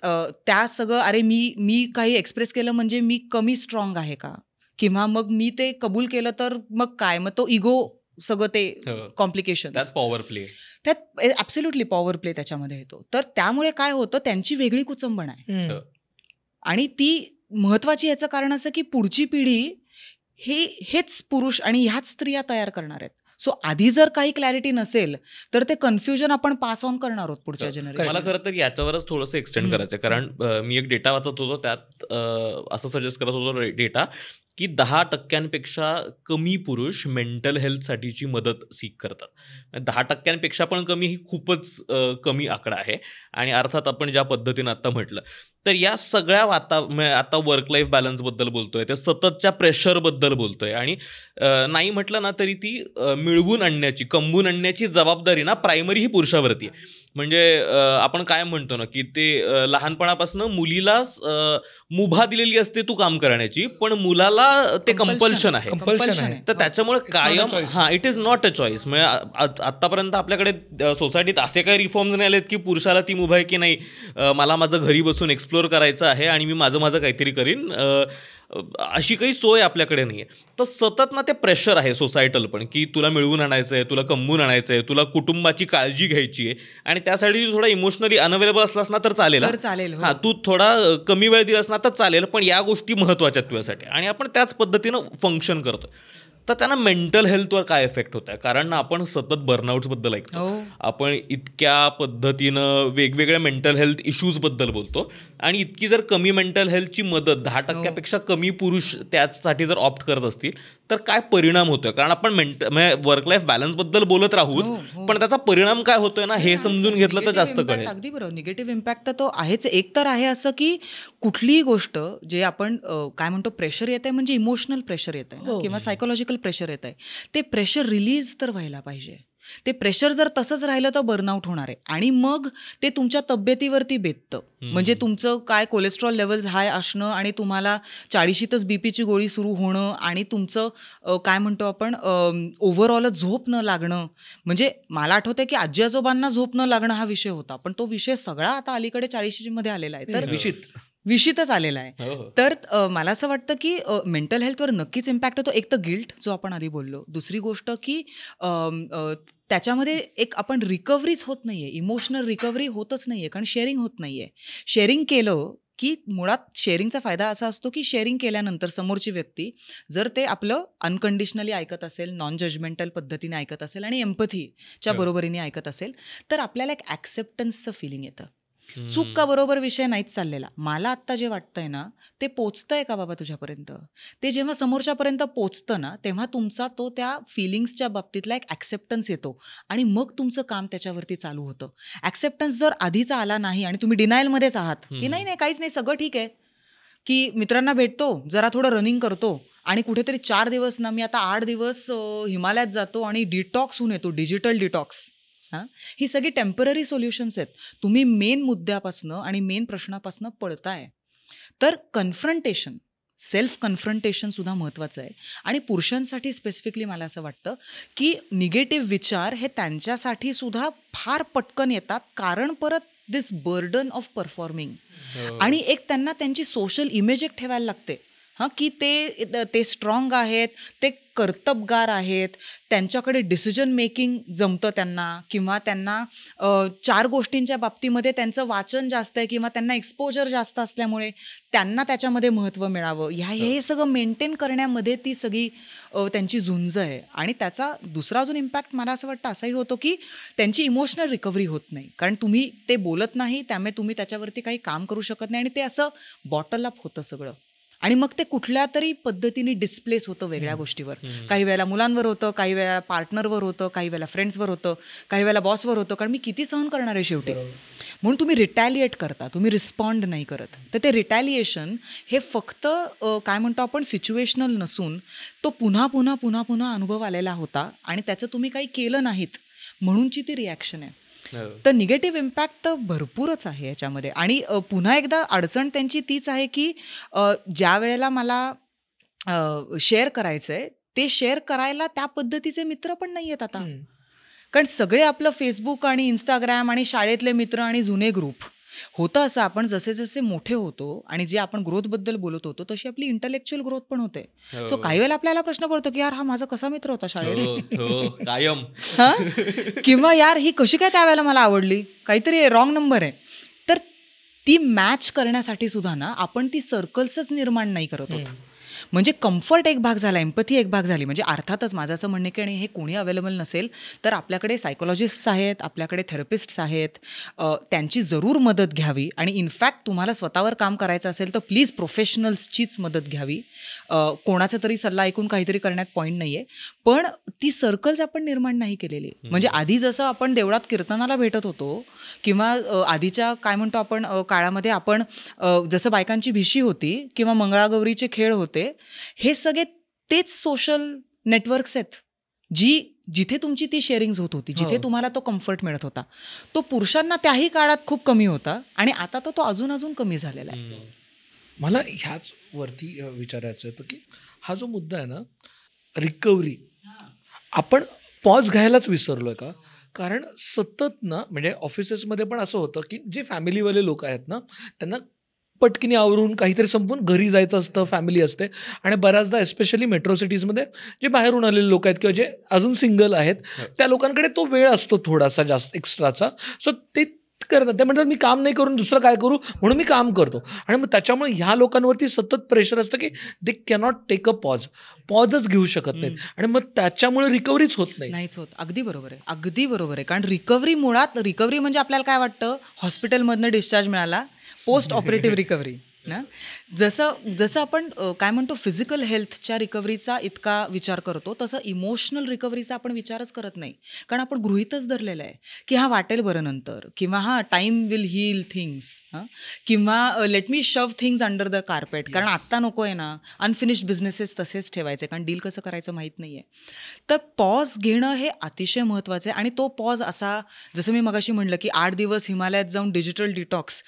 त्या सगळं, अरे मी काही एक्सप्रेस केलं म्हणजे मी कमी स्ट्रॉंग आहे का, किंवा मग मी ते कबूल केलं तर मग काय, मग तो इगो सगळं ते कॉम्प्लिकेशन, पॉवर प्ले, त्यात ॲब्सोल्युटली पॉवर प्ले त्याच्यामध्ये येतो. तर त्यामुळे काय होतं, त्यांची वेगळी कुचंबण आहे आणि ती महत्त्वाची. याचं कारण असं की पुढची पिढी हेच पुरुष आणि ह्याच स्त्रिया तयार करणार आहेत. सो आधी जर काही क्लॅरिटी नसेल तर ते कन्फ्युजन आपण पास ऑन करणार आहोत पुढच्या जनरेशन. मला खरं तर याच्यावरच थोडंसं एक्सटेंड करायचं आहे, कारण मी एक डेटा वाचत होतो, त्यात असं सजेस्ट करत होतो डेटा की 10% कमी पुरुष मेंटल हेल्थसाठीची मदत सीक करतात. 10% पण कमी ही खूपच कमी आकडा आहे. आणि अर्थात आपण ज्या पद्धतीनं आता म्हटलं, तर या सगळ्या आता वर्क लाईफ बॅलन्सबद्दल बोलतोय, ते सततच्या प्रेशरबद्दल बोलतोय, आणि नाही म्हटलं ना तरी ती मिळवून आणण्याची, कमवून आणण्याची जबाबदारी ना प्रायमरी ही पुरुषावरती आहे. म्हणजे आपण काय म्हणतो ना की ते लहानपणापासून मुलीला मुभा दिलेली असते तू काम करण्याची, पण मुलाला ते कंपल्शन आहे. तर त्याच्यामुळे कायम it is not a choice. म्हणजे आतापर्यंत आपल्याकडे सोसायटीत असे काही रिफॉर्म्स नाही आलेत की पुरुषाला ती मुभा आहे की नाही, मला माझं घरी बसून एक्सप्लोर करायचं आहे आणि मी माझं काहीतरी करीन, अशी काही सोय आपल्याकडे नाही आहे. तर सतत ना ते प्रेशर आहे सोसायटल पण, की तुला मिळवून आणायचं आहे, तुला कमवून आणायचं आहे, तुला कुटुंबाची काळजी घ्यायची आहे, आणि त्यासाठी तू थोडा इमोशनली अनअवेलेबल असलास ना तर चालेल, हां तू थोडा कमी वेळ दिलास ना तर चालेल, पण या गोष्टी महत्त्वाच्या आहेत तुझ्यासाठी, आणि आपण त्याच पद्धतीनं फंक्शन करतो. तर त्यांना मेंटल हेल्थवर काय इफेक्ट होत आहे? कारण ना आपण सतत बर्नआउट्सबद्दल ऐकतो, आपण इतक्या पद्धतीनं वेगवेगळ्या मेंटल हेल्थ इश्यूजबद्दल बोलतो, आणि इतकी जर कमी मेंटल हेल्थची मदत 10% कमी पुरुष त्यासाठी जर ऑप्ट करत असतील तर काय परिणाम होतोय? कारण आपण वर्क लाईफ बॅलन्सबद्दल बोलत राहूच, पण त्याचा परिणाम काय होतोय ना हे समजून घेतलं तर जास्त कळेल. अगदी बरोबर, निगेटिव्ह इम्पॅक्ट तर तो आहेच. एक तर आहे असं की कुठलीही गोष्ट जे आपण काय म्हणतो प्रेशर येत आहे, म्हणजे इमोशनल प्रेशर येत आहे किंवा सायकोलॉजिकल प्रेशर येत आहे, ते प्रेशर रिलीज तर व्हायला पाहिजे. ते प्रेशर जर तसंच राहिलं तर बर्नआउट होणार आहे, आणि मग ते तुमच्या तब्येतीवरती बेततं. म्हणजे तुमचं काय कोलेस्ट्रॉल लेवल्स हाय असणं, आणि तुम्हाला 40शीतच बीपीची गोळी सुरू होणं, आणि तुमचं काय म्हणतो आपण ओव्हरऑलच झोप न लागणं. म्हणजे मला आठवतंय की आजी आजोबांना झोप न लागणं हा विषय होता, पण तो विषय सगळा आता अलीकडे 40मध्ये आलेला आहे, तर विषितच आलेला आहे. तर मला असं वाटतं की मेंटल हेल्थवर नक्कीच इम्पॅक्ट होतो. एक तर गिल्ट जो आपण आधी बोललो, दुसरी गोष्ट की त्याच्यामध्ये एक आपण रिकव्हरीच होत नाहीये, इमोशनल रिकव्हरी होतच नाहीये, कारण शेअरिंग होत नाहीये. शेअरिंग केलं की मुळात शेअरिंगचा फायदा असा असतो की शेअरिंग केल्यानंतर समोरची व्यक्ती जर ते आपलं अनकंडिशनली ऐकत असेल, नॉन जजमेंटल पद्धतीने ऐकत असेल, आणि एम्पथीच्या बरोबरीने ऐकत असेल, तर आपल्याला एक ॲक्सेप्टन्सचं फिलिंग येतं. चूक का बरोबर विषय नाहीच चाललेला, मला आत्ता जे वाटतंय ना ते पोचतंय का बाबा तुझ्यापर्यंत. ते जेव्हा समोरच्यापर्यंत पोचतं ना, तेव्हा तुमचा तो त्या फिलिंग्सच्या बाबतीतला एक ॲक्सेप्टन्स येतो, आणि मग तुमचं काम त्याच्यावरती चालू होतं. ॲक्सेप्टन्स जर आधीचा आला नाही आणि तुम्ही डिनायलमध्येच आहात की नाही काहीच नाही, सगळं ठीक आहे, की मित्रांना भेटतो, जरा थोडं रनिंग करतो, आणि कुठेतरी 4 दिवस ना, मी आता 8 दिवस हिमालयात जातो आणि डिटॉक्स होऊन येतो, डिजिटल डिटॉक्स. हां, ही सगळी टेम्पररी सोल्युशन्स आहेत. तुम्ही मेन मुद्द्यापासनं आणि मेन प्रश्नापासनं पळताय. तर कन्फ्रंटेशन, सेल्फ कन्फ्रंटेशन सुद्धा महत्त्वाचं आहे. आणि पुरुषांसाठी स्पेसिफिकली मला असं वाटतं की निगेटिव्ह विचार हे त्यांच्यासाठी सुद्धा फार पटकन येतात, कारण परत दिस बर्डन ऑफ परफॉर्मिंग. आणि एक त्यांना त्यांची सोशल इमेज एक ठेवायला लागते, हां, की ते स्ट्रॉंग आहेत, ते कर्तबगार आहेत, त्यांच्याकडे डिसिजन मेकिंग जमतं त्यांना, किंवा त्यांना 4 गोष्टींच्या बाबतीमध्ये त्यांचं वाचन जास्त आहे, किंवा त्यांना एक्सपोजर जास्त असल्यामुळे त्यांना त्याच्यामध्ये महत्त्व मिळावं, हे सगळं मेंटेन करण्यामध्ये ती सगळी त्यांची झुंज आहे. आणि त्याचा दुसरा अजून इम्पॅक्ट मला असं वाटतं असाही होतो की त्यांची इमोशनल रिकव्हरी होत नाही, कारण तुम्ही ते बोलत नाही, त्यामुळे तुम्ही त्याच्यावरती काही काम करू शकत नाही, आणि ते असं बॉटल अप होतं सगळं. आणि मग ते कुठल्या तरी पद्धतीने डिस्प्लेस होतं वेगळ्या गोष्टीवर. काही वेळेला मुलांवर होतं, काही वेळा पार्टनरवर होतं, काही वेळेला फ्रेंड्सवर होतं, काही वेळेला बॉसवर होतं, कारण मी किती सहन करणार आहे शेवटी. म्हणून तुम्ही रिटॅलिएट करता, तुम्ही रिस्पॉन्ड नाही करत. तर ते रिटॅलिएशन हे फक्त काय म्हणतो आपण सिच्युएशनल नसून तो पुन्हा पुन्हा पुन्हा पुन्हा अनुभव आलेला होता, आणि त्याचं तुम्ही काही केलं नाहीत म्हणूनची ती रिॲक्शन आहे. तर निगेटिव्ह इम्पॅक्ट तर भरपूरच आहे याच्यामध्ये. आणि पुन्हा एकदा अडचण त्यांची तीच आहे की ज्या वेळेला मला शेअर करायचं आहे, ते शेअर करायला त्या पद्धतीचे मित्र पण नाही आहेत आता. कारण सगळे आपलं फेसबुक आणि इंस्टाग्राम आणि शाळेतले मित्र आणि जुने ग्रुप होतं. असं आपण जसे जसे मोठे होतो आणि जे आपण ग्रोथबद्दल बोलत होतो, तशी आपली इंटलेक्च्युअल ग्रोथ पण होते. सो काही वेळेला आपल्याला प्रश्न पडतो की यार, हा माझा कसा मित्र होता शाळेत, कायम, किंवा यार ही कशी काय त्यावेळेला मला आवडली, काहीतरी रॉंग नंबर आहे. तर ती मॅच करण्यासाठी सुद्धा ना आपण ती सर्कल्सच निर्माण नाही करत होत. म्हणजे कम्फर्ट एक भाग झाला, एम्पथी एक भाग झाली. म्हणजे अर्थातच माझं असं म्हणणं की आणि हे कोणी अवेलेबल नसेल तर आपल्याकडे सायकोलॉजिस्ट्स आहेत, आपल्याकडे थेरपिस्ट्स आहेत, त्यांची जरूर मदत घ्यावी. आणि इनफॅक्ट तुम्हाला स्वतःवर काम करायचं असेल तर प्लीज प्रोफेशनल्सचीच मदत घ्यावी. कोणाचा तरी सल्ला ऐकून काहीतरी करण्यात पॉईंट नाही आहे, पण ती सर्कल्स आपण निर्माण नाही केलेली. म्हणजे आधी जसं आपण देवळात कीर्तनाला भेटत होतो, किंवा आधीच्या काय म्हणतो आपण काळामध्ये आपण जसं बायकांची भिशी होती किंवा मंगळागौरीचे खेळ होते, हे सगळे तेच सोशल नेटवर्क्स आहेत जिथे तुमची ती शेअरिंग्स होत होती, जिथे तुम्हाला तो कम्फर्ट मिळत होता. तो पुरुषांना त्याही काळात खूप कमी होता, आणि आता तो अजून कमी झालेला आहे. मला ह्याच वरती विचारायचं होतं की हा जो मुद्दा आहे ना, रिकव्हरी, आपण पॉज घ्यायलाच विसरलोय का? कारण सतत ना, म्हणजे ऑफिसेसमध्ये पण असं होतं की जे फॅमिलीवाले लोक आहेत ना, त्यांना पटकिनी आवरून काहीतरी संपून घरी जायचं असतं, फॅमिली असते. आणि बऱ्याचदा एस्पेशली मेट्रो सिटीजमध्ये जे बाहेरून आलेले लोक आहेत किंवा जे अजून सिंगल आहेत, त्या लोकांकडे तो वेळ असतो थोडासा जास्त एक्स्ट्राचा. सो ते करतात, ते म्हणतात मी काम नाही करून दुसरं काय करू, म्हणून मी काम करतो. आणि मग त्याच्यामुळे ह्या लोकांवरती सतत प्रेशर असतं की दे कॅनॉट टेक अ पॉजच घेऊ शकत नाहीत, आणि मग त्याच्यामुळे रिकव्हरीच होत नाहीच होत. अगदी बरोबर आहे, अगदी बरोबर आहे. कारण रिकव्हरी म्हणजे आपल्याला काय वाटतं, हॉस्पिटलमधनं डिस्चार्ज मिळाला, पोस्ट ऑपरेटिव्ह रिकव्हरी ना. जसं आपण काय म्हणतो फिजिकल हेल्थच्या रिकव्हरीचा इतका विचार करतो, तसं इमोशनल रिकव्हरीचा आपण विचारच करत नाही. कारण आपण गृहीतच धरलेलं आहे की हा वाटेल बरं नंतर, किंवा टाईम विल हील थिंग्स, किंवा लेट मी शव थिंग्स अंडर द कार्पेट, कारण आत्ता नको आहे ना, अनफिनिश्ड बिझनेसेस तसेच ठेवायचे, कारण डील कसं करायचं माहीत नाही आहे. तर पॉज घेणं हे अतिशय महत्त्वाचं आहे. आणि तो पॉज असा, जसं मी मगाशी म्हणलं की 8 दिवस हिमालयात जाऊन डिजिटल डिटॉक्स,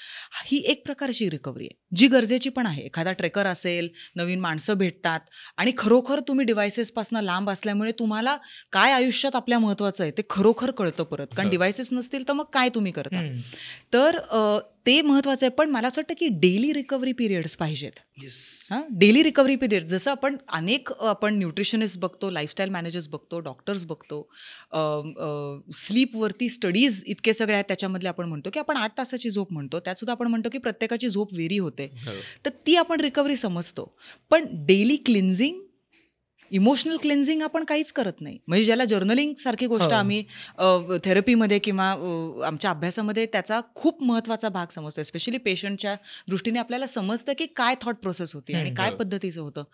ही एक प्रकारची रिकव्हरी आहे जी गरजेची पण आहे. एखादा ट्रेकर असेल, नवीन माणसं भेटतात, आणि खरोखर तुम्ही डिव्हायसेसपासून लांब असल्यामुळे तुम्हाला काय आयुष्यात आपल्या महत्त्वाचं आहे ते खरोखर कळतं परत. कारण डिव्हायसेस नसतील तर मग काय तुम्ही करता. तर ते महत्त्वाचं आहे. पण मला असं वाटतं की डेली रिकव्हरी पिरियड्स पाहिजेत. डेली रिकव्हरी पिरियड, जसं आपण न्यूट्रिशनिस्ट बघतो, लाईफस्टाईल मॅनेजर्स बघतो, डॉक्टर्स बघतो, स्लीपवरती स्टडीज इतके सगळे आहेत, त्याच्यामधले आपण म्हणतो की आपण 8 तासाची झोप म्हणतो, त्यातसुद्धा आपण म्हणतो की प्रत्येकाची झोप वेरी होते. तर ती आपण रिकव्हरी समजतो. पण डेली क्लिन्झिंग, इमोशनल क्लिन्झिंग आपण काहीच करत नाही. म्हणजे ज्याला जर्नलिंग सारखी गोष्ट आम्ही थेरपीमध्ये किंवा आमच्या अभ्यासामध्ये त्याचा खूप महत्त्वाचा भाग समजतो. स्पेशली पेशंटच्या दृष्टीने आपल्याला समजतं की काय थॉट प्रोसेस होती आणि काय पद्धतीचं होतं.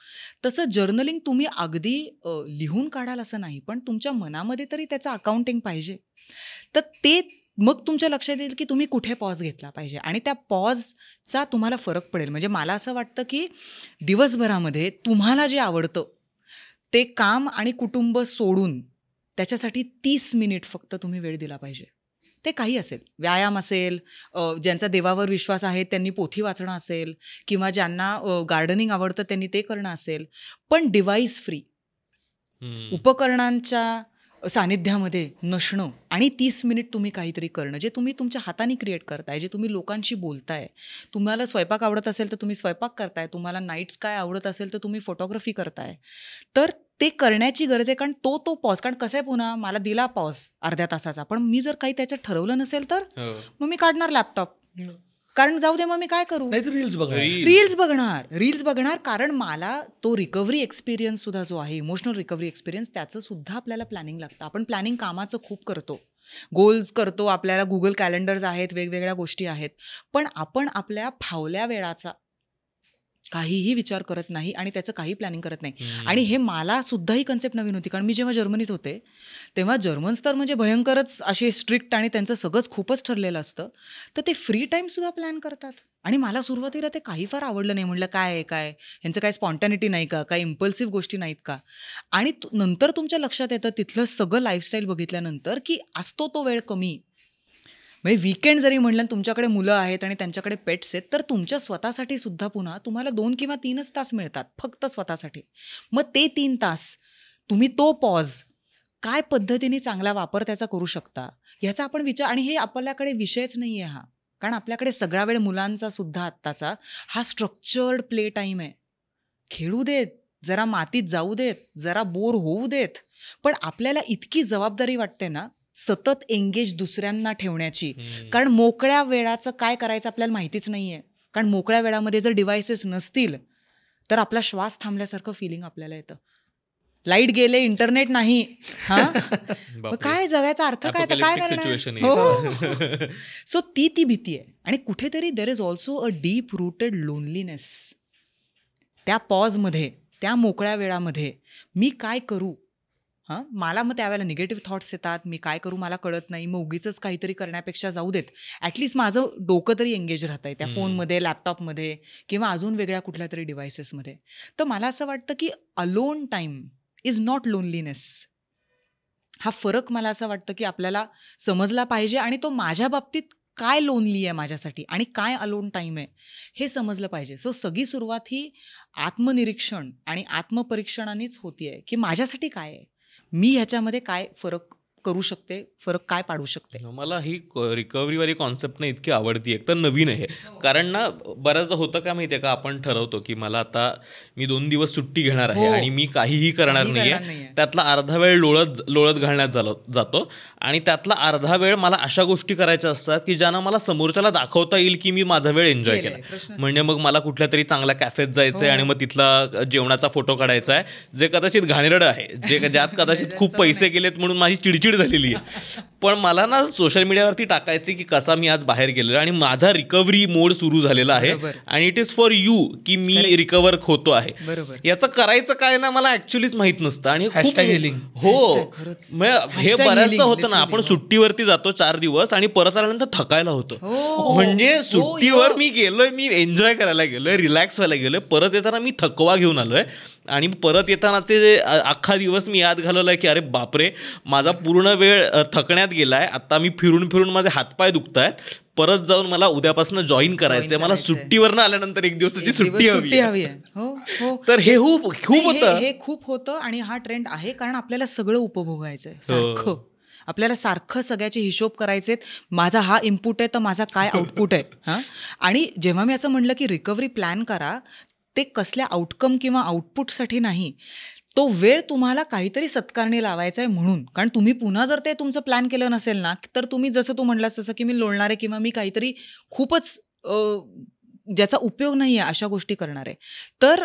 तसं जर्नलिंग तुम्ही अगदी लिहून काढाल असं नाही, पण तुमच्या मनामध्ये तरी त्याचं अकाउंटिंग पाहिजे. तर ते मग तुमच्या लक्षात येईल की तुम्ही कुठे पॉज घेतला पाहिजे आणि त्या पॉजचा तुम्हाला फरक पडेल. म्हणजे मला असं वाटतं की दिवसभरामध्ये तुम्हाला जे आवडतं ते काम आणि कुटुंब सोडून त्याच्यासाठी 30 मिनिट फक्त तुम्ही वेळ दिला पाहिजे. ते काही असेल, व्यायाम असेल, ज्यांचा देवावर विश्वास आहे त्यांनी पोथी वाचणं असेल, किंवा ज्यांना गार्डनिंग आवडतं त्यांनी ते करणं असेल, पण डिव्हाइस फ्री, उपकरणांच्या सानिध्यामध्ये नसणं आणि 30 मिनिट तुम्ही काहीतरी करणं जे तुम्ही तुमच्या हाताने क्रिएट करताय, जे तुम्ही लोकांशी बोलताय. तुम्हाला स्वयंपाक आवडत असेल तर तुम्ही स्वयंपाक करताय, तुम्हाला नाईट्स काय आवडत असेल तर तुम्ही फोटोग्राफी करताय. तर ते करण्याची गरज आहे, कारण तो पॉज, कारण कसं आहे, पुन्हा मला दिला पॉज अर्ध्या तासाचा, पण मी जर काही त्याच्यात ठरवलं नसेल तर मग मी काढणार लॅपटॉप, कारण जाऊ दे, मग मी काय करू, रील्स बघणार. कारण मला तो रिकव्हरी एक्सपिरियन्स सुद्धा जो आहे, इमोशनल रिकव्हरी एक्सपिरियन्स, त्याचं सुद्धा आपल्याला प्लॅनिंग लागतं. आपण प्लॅनिंग कामाचं खूप करतो, गोल्स करतो, आपल्याला गुगल कॅलेंडर्स आहेत, वेगवेगळ्या गोष्टी आहेत, पण आपण आपल्या फावल्या वेळाचा काहीही विचार करत नाही आणि त्याचं काही प्लॅनिंग करत नाही. आणि हे मला सुद्धा ही कन्सेप्ट नवीन होती, कारण मी जेव्हा जर्मनीत होते तेव्हा जर्मन्स तर म्हणजे भयंकरच असे स्ट्रिक्ट आणि त्यांचं सगळंच खूपच ठरलेलं असतं, तर ते फ्री टाईमसुद्धा प्लॅन करतात. आणि मला सुरुवातीला ते काही फार आवडलं नाही. म्हटलं काय ह्यांचं काय स्पॉन्टॅनिटी नाही का, काय इम्पल्सिव्ह गोष्टी नाहीत का. आणि नंतर तुमच्या लक्षात येतं तिथलं सगळं लाईफस्टाईल बघितल्यानंतर की असतो तो वेळ कमी. म्हणजे वीकेंड जरी म्हणलं तुमच्याकडे मुलं आहेत आणि त्यांच्याकडे पेट्स आहेत, तर तुमच्या स्वतःसाठी सुद्धा पुन्हा तुम्हाला 2 किंवा 3च तास मिळतात फक्त स्वतःसाठी. मग ते 3 तास तुम्ही तो पॉज काय पद्धतीने चांगला वापर त्याचा करू शकता ह्याचा आपण विचार. आणि हे आपल्याकडे विषयच नाही आहे हा, कारण आपल्याकडे सगळा वेळ मुलांचा सुद्धा आत्ताचा हा स्ट्रक्चर्ड प्ले टाईम आहे. खेळू देत, जरा मातीत जाऊ देत, जरा बोर होऊ देत, पण आपल्याला इतकी जबाबदारी वाटते ना सतत एंगेज दुसऱ्यांना ठेवण्याची, कारण मोकळ्या वेळाचं काय करायचं आपल्याला माहितीच नाही आहे. कारण मोकळ्या वेळामध्ये जर डिव्हायसेस नसतील तर आपला श्वास थांबल्यासारखं फिलिंग आपल्याला येतं. लाईट गेले, इंटरनेट नाही, मग काय जगायचा अर्थ काय, तर काय करणार. सो ती भीती आहे. आणि कुठेतरी there is also a deep rooted loneliness त्या पॉजमध्ये, त्या मोकळ्या वेळामध्ये. मी काय करू, मला मग त्यावेळेला निगेटिव्ह थॉट्स येतात, मी काय करू मला कळत नाही, मग उगीच काहीतरी करण्यापेक्षा जाऊ देत, ॲटलिस्ट माझं डोकं तरी एंगेज राहत आहे त्या फोनमध्ये, लॅपटॉपमध्ये किंवा अजून वेगळ्या कुठल्या तरी डिव्हायसेसमध्ये. तर मला असं वाटतं की alone time is not loneliness. हा फरक मला असं वाटतं की आपल्याला समजला पाहिजे, आणि तो माझ्या बाबतीत काय लोनली आहे माझ्यासाठी आणि काय अलोन टाईम आहे हे समजलं पाहिजे. सो सगळी सुरुवात ही आत्मनिरीक्षण आणि आत्मपरीक्षणानेच होती आहे की माझ्यासाठी काय आहे, मी ह्याच्यामध्ये काय फरक करू शकते, फरक काय पाडू शकते. मला ही रिकव्हरीवाली कॉन्सेप्ट ना इतकी आवडती, एक तर नवीन आहे. कारण ना बऱ्याचदा होतं काय माहिती आहे का, आपण ठरवतो की मला आता मी 2 दिवस सुट्टी घेणार आहे आणि मी काहीही करणार नाहीये, त्यातला अर्धा वेळ लोळत घालण्यात जातो आणि त्यातला अर्धा वेळ मला अशा गोष्टी करायच्या असतात की ज्यांना मला समोरच्याला दाखवता येईल की मी माझा वेळ एन्जॉय केला. म्हणजे मग मला कुठल्या तरी चांगल्या कॅफेत जायचं आहे आणि मग तिथला जेवणाचा फोटो काढायचा आहे, जे कदाचित घाणेरडं आहे, ज्यात कदाचित खूप पैसे गेलेत म्हणून माझी चिडचिड झालेली आहे, पण मला ना सोशल मीडियावरती टाकायचे की कसा मी आज बाहेर गेलो आणि माझा रिकव्हरी मोड सुरू झालेला आहे आणि इट इज फॉर यू की मी रिकव्हर होतो आहे. याचं करायचं काय ना मला ऍक्च्युलीच माहित नसतं. आणि हे बऱ्याचदा होतं ना, आपण सुट्टीवरती जातो 4 दिवस आणि परत आल्यानंतर थकायला होतो. म्हणजे सुट्टीवर मी गेलोय, मी एन्जॉय करायला गेलोय, रिलॅक्स व्हायला गेलोय, परत येताना मी थकवा घेऊन आलोय आणि परत येतानाचे अख्खा दिवस मी याद घालवलाय की अरे बापरे, माझा पूर्ण वेळ थकण्यात गेलाय, आता मी फिरून फिरून माझे हातपाय दुखतायत, परत जाऊन मला उद्यापासून जॉईन करायचंय, मला सुट्टीवरनं आल्यानंतर 1 दिवसाची सुट्टी हवी आहे. तर हे खूप होतं आणि हा ट्रेंड आहे, कारण आपल्याला सगळं उपभोगायचंय सारखं, आपल्याला सारखं सगळ्याचे हिशोब करायचे, माझा हा इनपुट आहे तर माझा काय आउटपुट आहे. आणि जेव्हा मी असं म्हणलं की रिकव्हरी प्लॅन करा, ते कसल्या आउटकम किंवा आउटपुटसाठी नाही, तो वेळ तुम्हाला काहीतरी सत्कारणी लावायचा आहे म्हणून. कारण तुम्ही पुन्हा जर ते तुमचं प्लॅन केलं नसेल ना, तर तुम्ही जसं तू म्हणलास तसं की मी लोळणार आहे किंवा मी काहीतरी खूपच ज्याचा उपयोग नाही आहे अशा गोष्टी करणार आहे. तर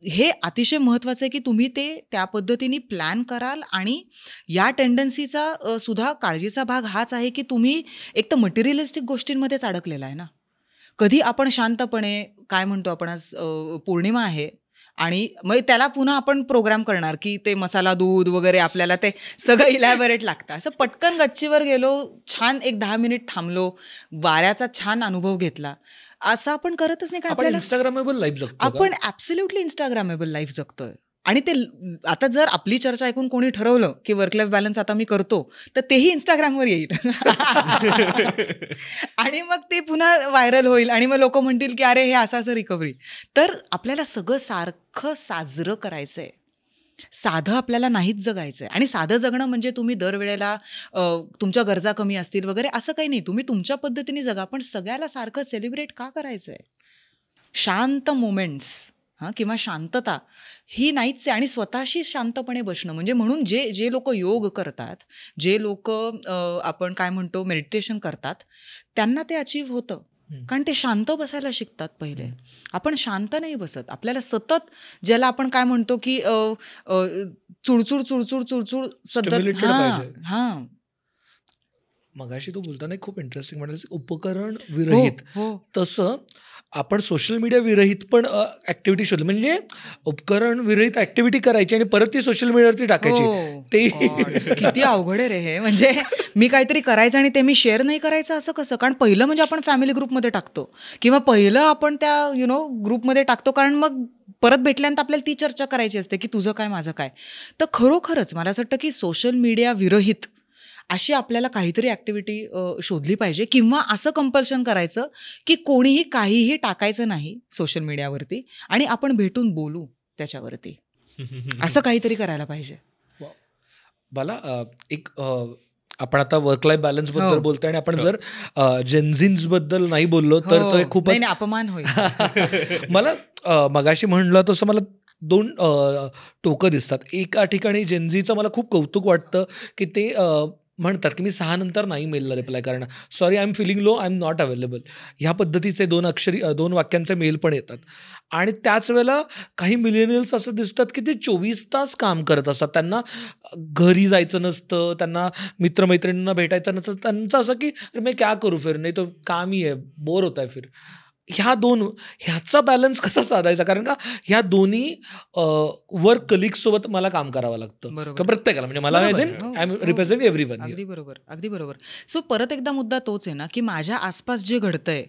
हे अतिशय महत्त्वाचं आहे की तुम्ही ते त्या पद्धतीने प्लॅन कराल. आणि या टेंडन्सीचा सुद्धा काळजीचा भाग हाच आहे की तुम्ही एक तर मटेरियलिस्टिक गोष्टींमध्येच अडकलेला आहे ना. कधी आपण शांतपणे, काय म्हणतो आपण, आज पौर्णिमा आहे आणि मग त्याला पुन्हा आपण प्रोग्राम करणार की ते मसाला दूध वगैरे आपल्याला ते सगळं इलॅबोरेट लागतं. असं पटकन गच्चीवर गेलो, छान एक 10 मिनिट थांबलो, वाऱ्याचा छान अनुभव घेतला, असं आपण करतच नाही. कारण आपण आपल्याला इंस्टाग्रामेबल लाईफ जगतो का? आपण ऍब्सोल्युटली इंस्टाग्रामेबल लाईफ जगतोय. आणि ते आता जर आपली चर्चा ऐकून कोणी ठरवलं की वर्क लाईफ बॅलन्स आता मी करतो, तर तेही इंस्टाग्रामवर येईल आणि मग ते पुन्हा व्हायरल होईल आणि मग लोक म्हणतील की अरे हे असं असं रिकव्हरी. तर आपल्याला सगळं सारखं साजरं करायचंय, साधं आपल्याला नाहीच जगायचंय. आणि साधं जगणं म्हणजे तुम्ही दरवेळेला तुमच्या गरजा कमी असतील वगैरे असं काही नाही. तुम्ही तुमच्या पद्धतीने जगा, पण सगळ्याला सारखं सेलिब्रेट का करायचंय? शांत मोमेंट्स किंवा शांतता ही नाहीच आहे. आणि स्वतःशी शांतपणे बसणं म्हणजे, म्हणून जे लोक योग करतात, जे लोक आपण काय म्हणतो मेडिटेशन करतात, त्यांना ते अचीव्ह होतं. कारण ते शांत बसायला शिकतात पहिले. आपण शांत नाही बसत. आपल्याला सतत, ज्याला आपण काय म्हणतो की चुडचुड चुडचुड चुडचुड सतत. हां, मगाशी तू बोलताना खूप इंटरेस्टिंग म्हणालीस, उपकरण विरहित. तसं आपण सोशल मीडिया विरहित पण ऍक्टिव्हिटी शोधली, म्हणजे उपकरण विरहित ऍक्टिव्हिटी करायची आणि परत ती सोशल मीडियावरती टाकायची. ते किती अवघड आहे रे हे. म्हणजे मी काहीतरी करायचं आणि ते मी शेअर नाही करायचं, असं कसं? कारण पहिलं म्हणजे आपण फॅमिली ग्रुपमध्ये टाकतो किंवा पहिलं आपण त्या ग्रुपमध्ये टाकतो, कारण मग परत भेटल्यानंतर आपल्याला ती चर्चा करायची असते की तुझं काय माझं काय. तर खरोखरच मला असं वाटतं की सोशल मीडिया विरहित अशी आपल्याला काहीतरी ॲक्टिव्हिटी शोधली पाहिजे, किंवा असं कंपल्शन करायचं की कोणीही काहीही टाकायचं नाही सोशल मीडियावरती आणि आपण भेटून बोलू त्याच्यावरती. असं काहीतरी करायला पाहिजे. मला एक आपण आता वर्क लाईफ बॅलन्स बद्दल बोलतोय आणि आपण जर जेन्झिन्स बद्दल नाही बोललो तर तो खूप अपमान होईल. मला मगाशी म्हणलं तसं मला दोन टोकं दिसतात. एका ठिकाणी जेन्झीचं मला खूप कौतुक वाटतं की ते म्हणतात की मी 6 नंतर नाही मेलला रिप्लाय करणार, sorry I am feeling low, I am not available, ह्या पद्धतीचे 2 वाक्यांचे मेल पण येतात. आणि त्याच वेळेला काही मिलेनियल्स असं दिसतात की ते 24 तास काम करत असतात. त्यांना घरी जायचं नसतं, त्यांना मित्रमैत्रिणींना भेटायचं नसतं. त्यांचं असं की मी क्या करू फिर, नाही तो काम ही आहे, बोर होत आहे फिर. ह्याचा बॅलन्स कसा साधायचा? कारण का ह्या दोन्ही वर्क कलिग्स सोबत मला काम करावं लागतं प्रत्येकाला, म्हणजे मला आय एम रिप्रेझेंट एव्हरीवन. अगदी बरोबर, अगदी बरोबर. सो परत एकदा मुद्दा तोच आहे ना की माझ्या आसपास जे घडतंय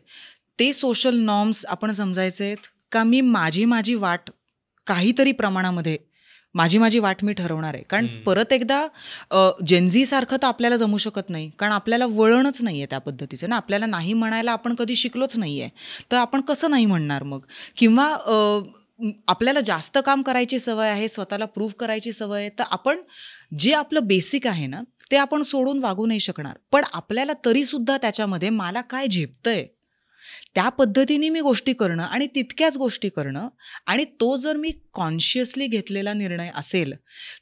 ते सोशल नॉर्म्स आपण समजायचे का? मी माझी वाट काहीतरी प्रमाणामध्ये माझी वाट मी ठरवणार आहे. कारण परत एकदा जेन्झी सारखं तर आपल्याला जमू शकत नाही, कारण आपल्याला वळणच नाही आहे त्या पद्धतीचं ना. आपल्याला नाही म्हणायला आपण कधी शिकलोच नाही आहे, तर आपण कसं नाही म्हणणार मग? किंवा आपल्याला जास्त काम करायची सवय आहे, स्वतःला प्रूव्ह करायची सवय आहे, तर आपण जे आपलं बेसिक आहे ना ते आपण सोडून वागू नाही शकणार. पण आपल्याला तरीसुद्धा त्याच्यामध्ये मला काय झेपतंय त्या पद्धतीने मी गोष्टी करणं आणि तितक्याच गोष्टी करणं, आणि तो जर मी कॉन्शियसली घेतलेला निर्णय असेल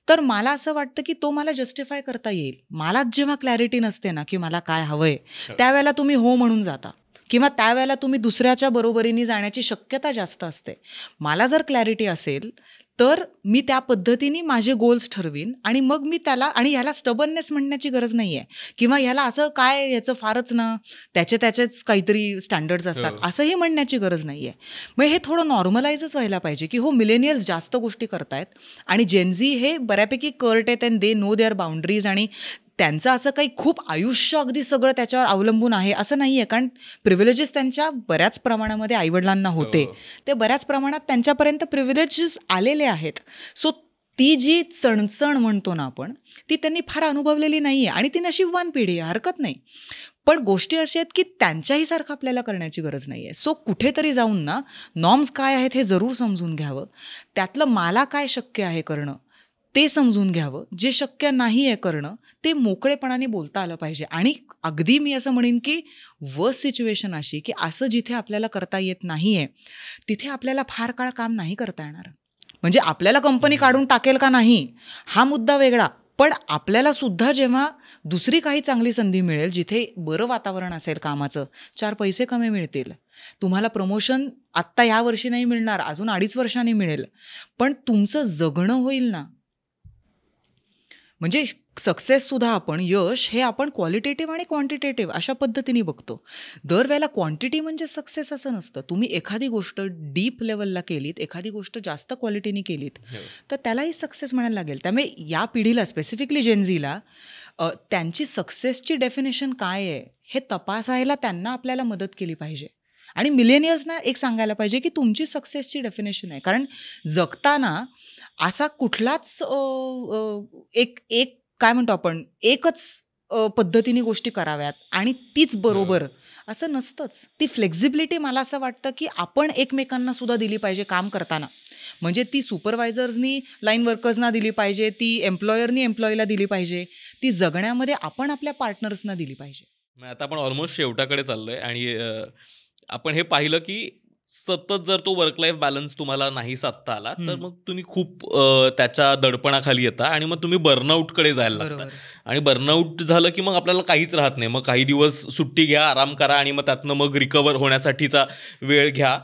तर मला असं वाटतं की तो मला जस्टिफाय करता येईल. मलाच जेव्हा क्लॅरिटी नसते ना की मला काय हवंय, त्यावेळेला तुम्ही हो म्हणून जाता किंवा त्यावेळेला तुम्ही दुसऱ्याच्या बरोबरीने जाण्याची शक्यता जास्त असते. मला जर क्लॅरिटी असेल तर मी त्या पद्धतीने माझे गोल्स ठरवीन आणि मग मी त्याला, आणि ह्याला स्टबननेस म्हणण्याची गरज नाही आहे किंवा ह्याला असं काय ह्याचं फारच ना त्याचेच काहीतरी स्टँडर्ड्स असतात असंही म्हणण्याची गरज नाही आहे. मग हे थोडं नॉर्मलाइजच व्हायला पाहिजे की हो मिलेनियल्स जास्त गोष्टी करतायत आणि जेन्झी हे बऱ्यापैकी कर्ट आहेत and they know their boundaries, आणि त्यांचं असं काही खूप आयुष्य अगदी सगळं त्याच्यावर अवलंबून आहे असं नाही आहे. कारण प्रिव्हिलेजेस त्यांच्या बऱ्याच प्रमाणामध्ये आईवडिलांना होते, ते बऱ्याच प्रमाणात त्यांच्यापर्यंत प्रिव्हिलेजेस आलेले आहेत. सो ती जी चणचण म्हणतो ना आपण, ती त्यांनी फार अनुभवलेली नाही आहे आणि ती नशीबवान पिढी आहे, हरकत नाही. पण गोष्टी अशा आहेत की त्यांच्याही सारखं आपल्याला करण्याची गरज नाही आहे. सो कुठेतरी जाऊन ना नॉर्म्स काय आहेत हे जरूर समजून घ्यावं, त्यातलं मला काय शक्य आहे करणं ते समजून घ्यावं, जे शक्य नाही आहे करणं ते मोकळेपणाने बोलता आलं पाहिजे. आणि अगदी मी असं म्हणेन की वर्स्ट सिच्युएशन अशी की असं जिथे आपल्याला करता येत नाही आहे तिथे आपल्याला फार काळ काम नाही करता येणार. म्हणजे आपल्याला कंपनी काढून टाकेल का नाही हा मुद्दा वेगळा, पण आपल्याला सुद्धा जेव्हा दुसरी काही चांगली संधी मिळेल जिथे बरं वातावरण असेल कामाचं, 4 पैसे कमी मिळतील, तुम्हाला प्रमोशन आत्ता या वर्षी नाही मिळणार, अजून 2.5 वर्षांनी मिळेल, पण तुमचं जगणं होईल ना. म्हणजे सक्सेस सुद्धा आपण यश हे आपण क्वालिटेटिव्ह आणि क्वांटिटेटिव्ह अशा पद्धतीने बघतो. दरवेळेला क्वांटिटी म्हणजे सक्सेस असं नसतं. तुम्ही एखादी गोष्ट डीप लेवलला केलीत, एखादी गोष्ट जास्त क्वालिटीने केलीत तर त्यालाही सक्सेस म्हणायला लागेल. त्यामुळे या पिढीला स्पेसिफिकली जेनझीला त्यांची सक्सेसची डेफिनेशन काय आहे हे तपासायला त्यांना आपल्याला मदत केली पाहिजे. आणि मिलेनियर्सना एक सांगायला पाहिजे की तुमची सक्सेसची डेफिनेशन आहे. कारण जगताना असा कुठलाच एक काय म्हणतो आपण एकच पद्धतीने गोष्टी कराव्यात आणि तीच बरोबर असं नसतंच. ती फ्लेक्झिबिलिटी मला असं वाटतं की आपण एकमेकांना सुद्धा दिली पाहिजे काम करताना. म्हणजे ती सुपरवायझर्सनी लाईन वर्कर्सना दिली पाहिजे, ती एम्प्लॉयरनी एम्प्लॉईला दिली पाहिजे, ती जगण्यामध्ये आपण आपल्या पार्टनर्सना दिली पाहिजे. आता आपण ऑलमोस्ट शेवटाकडे चाललोय आणि आपण हे पाहिलं की सतत जर तो वर्क लाईफ बॅलन्स तुम्हाला नाही साधता आला तर मग तुम्ही खूप त्याच्या दडपणाखाली येता आणि मग तुम्ही बर्नआउटकडे जायला लागता. आणि बर्नआउट झालं की मग आपल्याला काहीच राहत नाही. मग काही दिवस सुट्टी घ्या, आराम करा आणि मग त्यातनं मग रिकवर होण्यासाठीचा वेळ घ्या.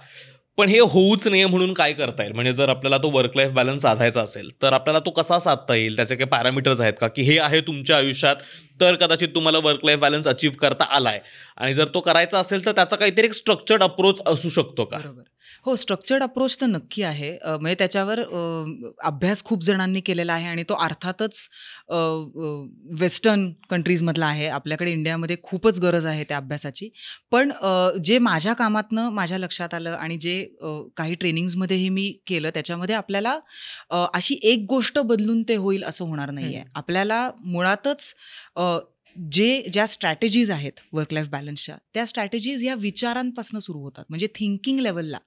पण हे होऊच नये म्हणून काय करता येईल? म्हणजे जर आपल्याला तो वर्क लाईफ बॅलन्स साधायचा असेल तर आपल्याला तो कसा साधता येईल? त्याचे काही पॅरामीटर्स आहेत का की हे आहे तुमच्या आयुष्यात तर कदाचित तुम्हाला वर्क लाईफ बॅलन्स अचीव्ह करता आलाय? आणि जर तो करायचा असेल तर त्याचा काहीतरी एक स्ट्रक्चर्ड अप्रोच असू शकतो का? बरोबर. हो, स्ट्रक्चर्ड अप्रोच तर नक्की आहे. म्हणजे त्याच्यावर अभ्यास खूप जणांनी केलेला आहे आणि तो अर्थातच वेस्टर्न कंट्रीजमधला आहे. आपल्याकडे इंडियामध्ये खूपच गरज आहे त्या अभ्यासाची. पण जे माझ्या कामातनं माझ्या लक्षात आलं आणि जे काही ट्रेनिंग्समध्येही मी केलं त्याच्यामध्ये आपल्याला अशी एक गोष्ट बदलून ते होईल असं होणार नाही आहे. आपल्याला मुळातच ज्या स्ट्रॅटेजीज आहेत वर्क लाईफ बॅलन्सच्या त्या स्ट्रॅटेजीज या विचारांपासून सुरू होतात. म्हणजे थिंकिंग लेवलला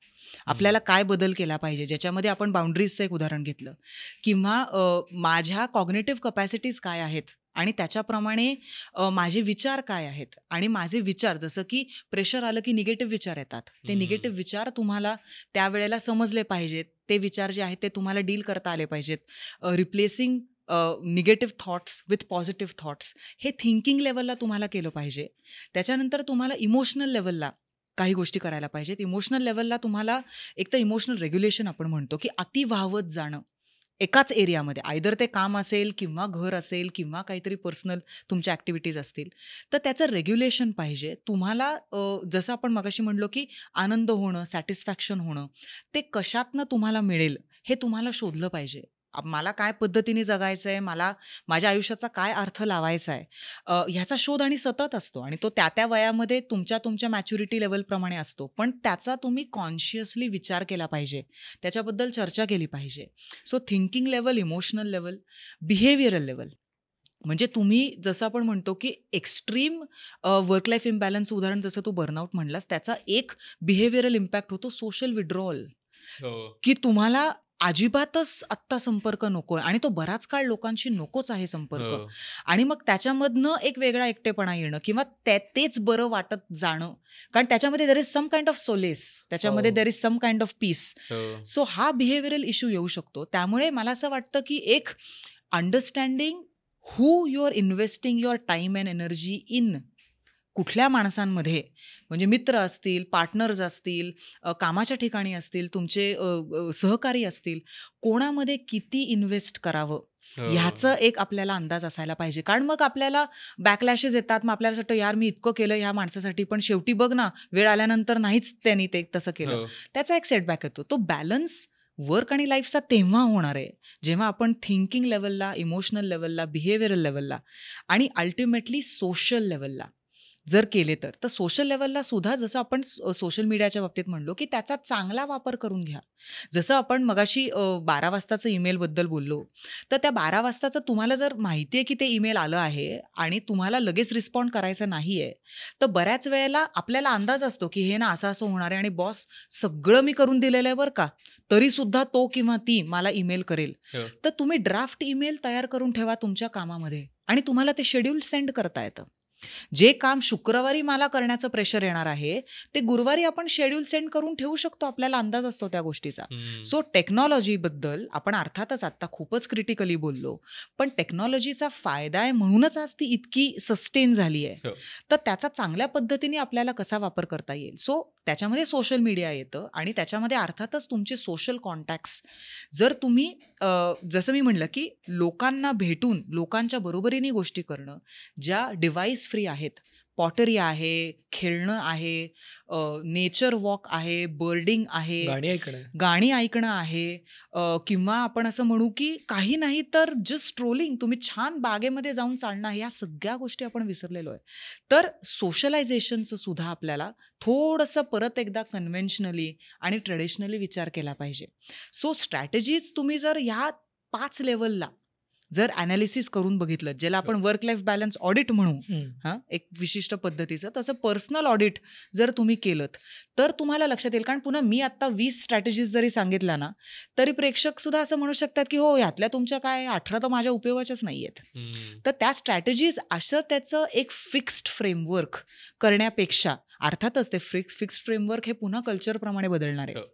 आपल्याला काय बदल केला पाहिजे, ज्याच्यामध्ये आपण बाउंड्रीजचं एक उदाहरण घेतलं किंवा माझ्या कॉग्निटिव्ह कपॅसिटीज काय आहेत आणि त्याच्याप्रमाणे माझे विचार काय आहेत. आणि माझे विचार जसं की प्रेशर आलं की निगेटिव्ह विचार येतात. ते निगेटिव्ह विचार तुम्हाला त्यावेळेला समजले पाहिजेत. ते विचार जे आहेत ते तुम्हाला डील करता आले पाहिजेत. Replacing negative thoughts with positive thoughts हे थिंकिंग लेवलला तुम्हाला केलं पाहिजे. त्याच्यानंतर तुम्हाला इमोशनल लेवलला काही गोष्टी करायला पाहिजेत. इमोशनल लेवलला तुम्हाला एक तर इमोशनल रेग्युलेशन आपण म्हणतो की अति वाहवत जाणं एकाच एरियामध्ये, आयदर ते काम असेल किंवा घर असेल किंवा काहीतरी पर्सनल तुमच्या ॲक्टिव्हिटीज असतील तर त्याचं रेग्युलेशन पाहिजे. तुम्हाला जसं आपण मगाशी म्हणलो की आनंद होणं, सॅटिस्फॅक्शन होणं ते कशातनं तुम्हाला मिळेल हे तुम्हाला शोधलं पाहिजे. मला काय पद्धतीने जगायचं आहे, मला माझ्या आयुष्याचा काय अर्थ लावायचा आहे ह्याचा शोध आणि सतत असतो आणि तो त्या वयामध्ये तुमच्या मॅच्युरिटी लेवलप्रमाणे असतो. पण त्याचा तुम्ही कॉन्शियसली विचार केला पाहिजे, त्याच्याबद्दल चर्चा केली पाहिजे. So thinking level, emotional level, behavioural level. म्हणजे तुम्ही जसं आपण म्हणतो की एक्स्ट्रीम वर्क लाईफ इम्बॅलन्स उदाहरण जसं तू बर्नआउट म्हणलास त्याचा एक बिहेवियरल इम्पॅक्ट होतो सोशल विड्रॉल. की तुम्हाला अजिबातच आत्ता संपर्क नको आहे आणि तो बराच काळ लोकांशी नकोच आहे संपर्क. आणि मग त्याच्यामधनं एक वेगळा एकटेपणा येणं किंवा तेच बरं वाटत जाणं. कारण त्याच्यामध्ये there is some kind of solace, त्याच्यामध्ये there is some kind of peace. So हा बिहेवियरल इश्यू येऊ शकतो. त्यामुळे मला असं वाटतं की एक understanding who you are investing your time and energy in, कुठल्या माणसांमध्ये, म्हणजे मित्र असतील, पार्टनर्स असतील, कामाच्या ठिकाणी असतील, तुमचे सहकारी असतील, कोणामध्ये किती इन्व्हेस्ट करावं ह्याचं एक आपल्याला अंदाज असायला पाहिजे. कारण मग आपल्याला बॅकलॅशेस येतात. मग आपल्याला वाटतं यार मी इतकं केलं ह्या माणसासाठी पण शेवटी बघ ना वेळ आल्यानंतर नाहीच त्यांनी ते तसं केलं. त्याचा एक सेटबॅक येतो. तो बॅलन्स वर्क आणि लाईफचा तेव्हा होणार आहे जेव्हा आपण थिंकिंग लेवलला, इमोशनल लेवलला, बिहेवियरल लेवलला आणि अल्टिमेटली सोशल लेवलला जर केले तर सोशल लेवलला सुद्धा जसं आपण सोशल मीडियाच्या बाबतीत म्हणलो की त्याचा चांगला वापर करून घ्या. जसं आपण मगाशी 12 वाजताचं ईमेलबद्दल बोललो तर त्या 12 वाजताचं तुम्हाला जर माहिती आहे की ते ईमेल आलं आहे आणि तुम्हाला लगेच रिस्पॉन्ड करायचं नाही आहे तर बऱ्याच वेळेला आपल्याला अंदाज असतो की हे ना असं होणार आहे आणि बॉस सगळं मी करून दिलेलं आहे बरं का, तरीसुद्धा तो किंवा ती मला ईमेल करेल. तर तुम्ही ड्राफ्ट ईमेल तयार करून ठेवा तुमच्या कामामध्ये आणि तुम्हाला ते शेड्यूल सेंड करता येतं. जे काम शुक्रवारी मला करण्याचं प्रेशर येणार आहे ते गुरुवारी आपण शेड्यूल सेंड करून ठेवू शकतो, आपल्याला अंदाज असतो त्या गोष्टीचा. सो टेक्नॉलॉजीबद्दल आपण अर्थातच आत्ता खूपच क्रिटिकली बोललो, पण टेक्नॉलॉजीचा फायदा आहे म्हणूनच आज ती इतकी सस्टेन झाली आहे. तर त्याचा चांगल्या पद्धतीने आपल्याला कसा वापर करता येईल. सो त्याच्यामध्ये सोशल मीडिया येतं आणि त्याच्यामध्ये अर्थातच तुमचे सोशल कॉन्टॅक्ट्स. जर तुम्ही जसं मी म्हणलं की लोकांना भेटून लोकांच्या बरोबरीने गोष्टी करणं, ज्या डिव्हाइस फ्री आहेत, पॉटरी आहे, खेळणं आहे, नेचर वॉक आहे, बर्डिंग आहे, गाणी ऐकणं आहे, किंवा आपण असं म्हणू की काही नाही तर जस्ट स्ट्रोलिंग, तुम्ही छान बागेमध्ये जाऊन चालणं, या सगळ्या गोष्टी आपण विसरलेलो आहे. तर सोशलायझेशनचं सुद्धा आपल्याला थोडंसं परत एकदा कन्व्हेन्शनली आणि ट्रेडिशनली विचार केला पाहिजे. सो स्ट्रॅटेजीज तुम्ही जर ह्या 5 लेवलला जर ॲनालिसिस करून बघितलं, ज्याला आपण वर्क लाईफ बॅलन्स ऑडिट म्हणू, एक विशिष्ट पद्धतीचं, तसं पर्सनल ऑडिट जर तुम्ही केलं तर तुम्हाला लक्षात येईल. कारण पुन्हा मी आत्ता 20 स्ट्रॅटेजीज जरी सांगितल्या ना, तरी प्रेक्षक सुद्धा असं म्हणू शकतात की हो, ह्यातल्या तुमच्या काय 18 तर माझ्या उपयोगाच्याच नाही आहेत. तर त्या स्ट्रॅटेजीज असं त्याचं एक फिक्स्ड फ्रेमवर्क करण्यापेक्षा, अर्थातच ते फिक्स्ड फ्रेमवर्क हे पुन्हा कल्चरप्रमाणे बदलणार आहे,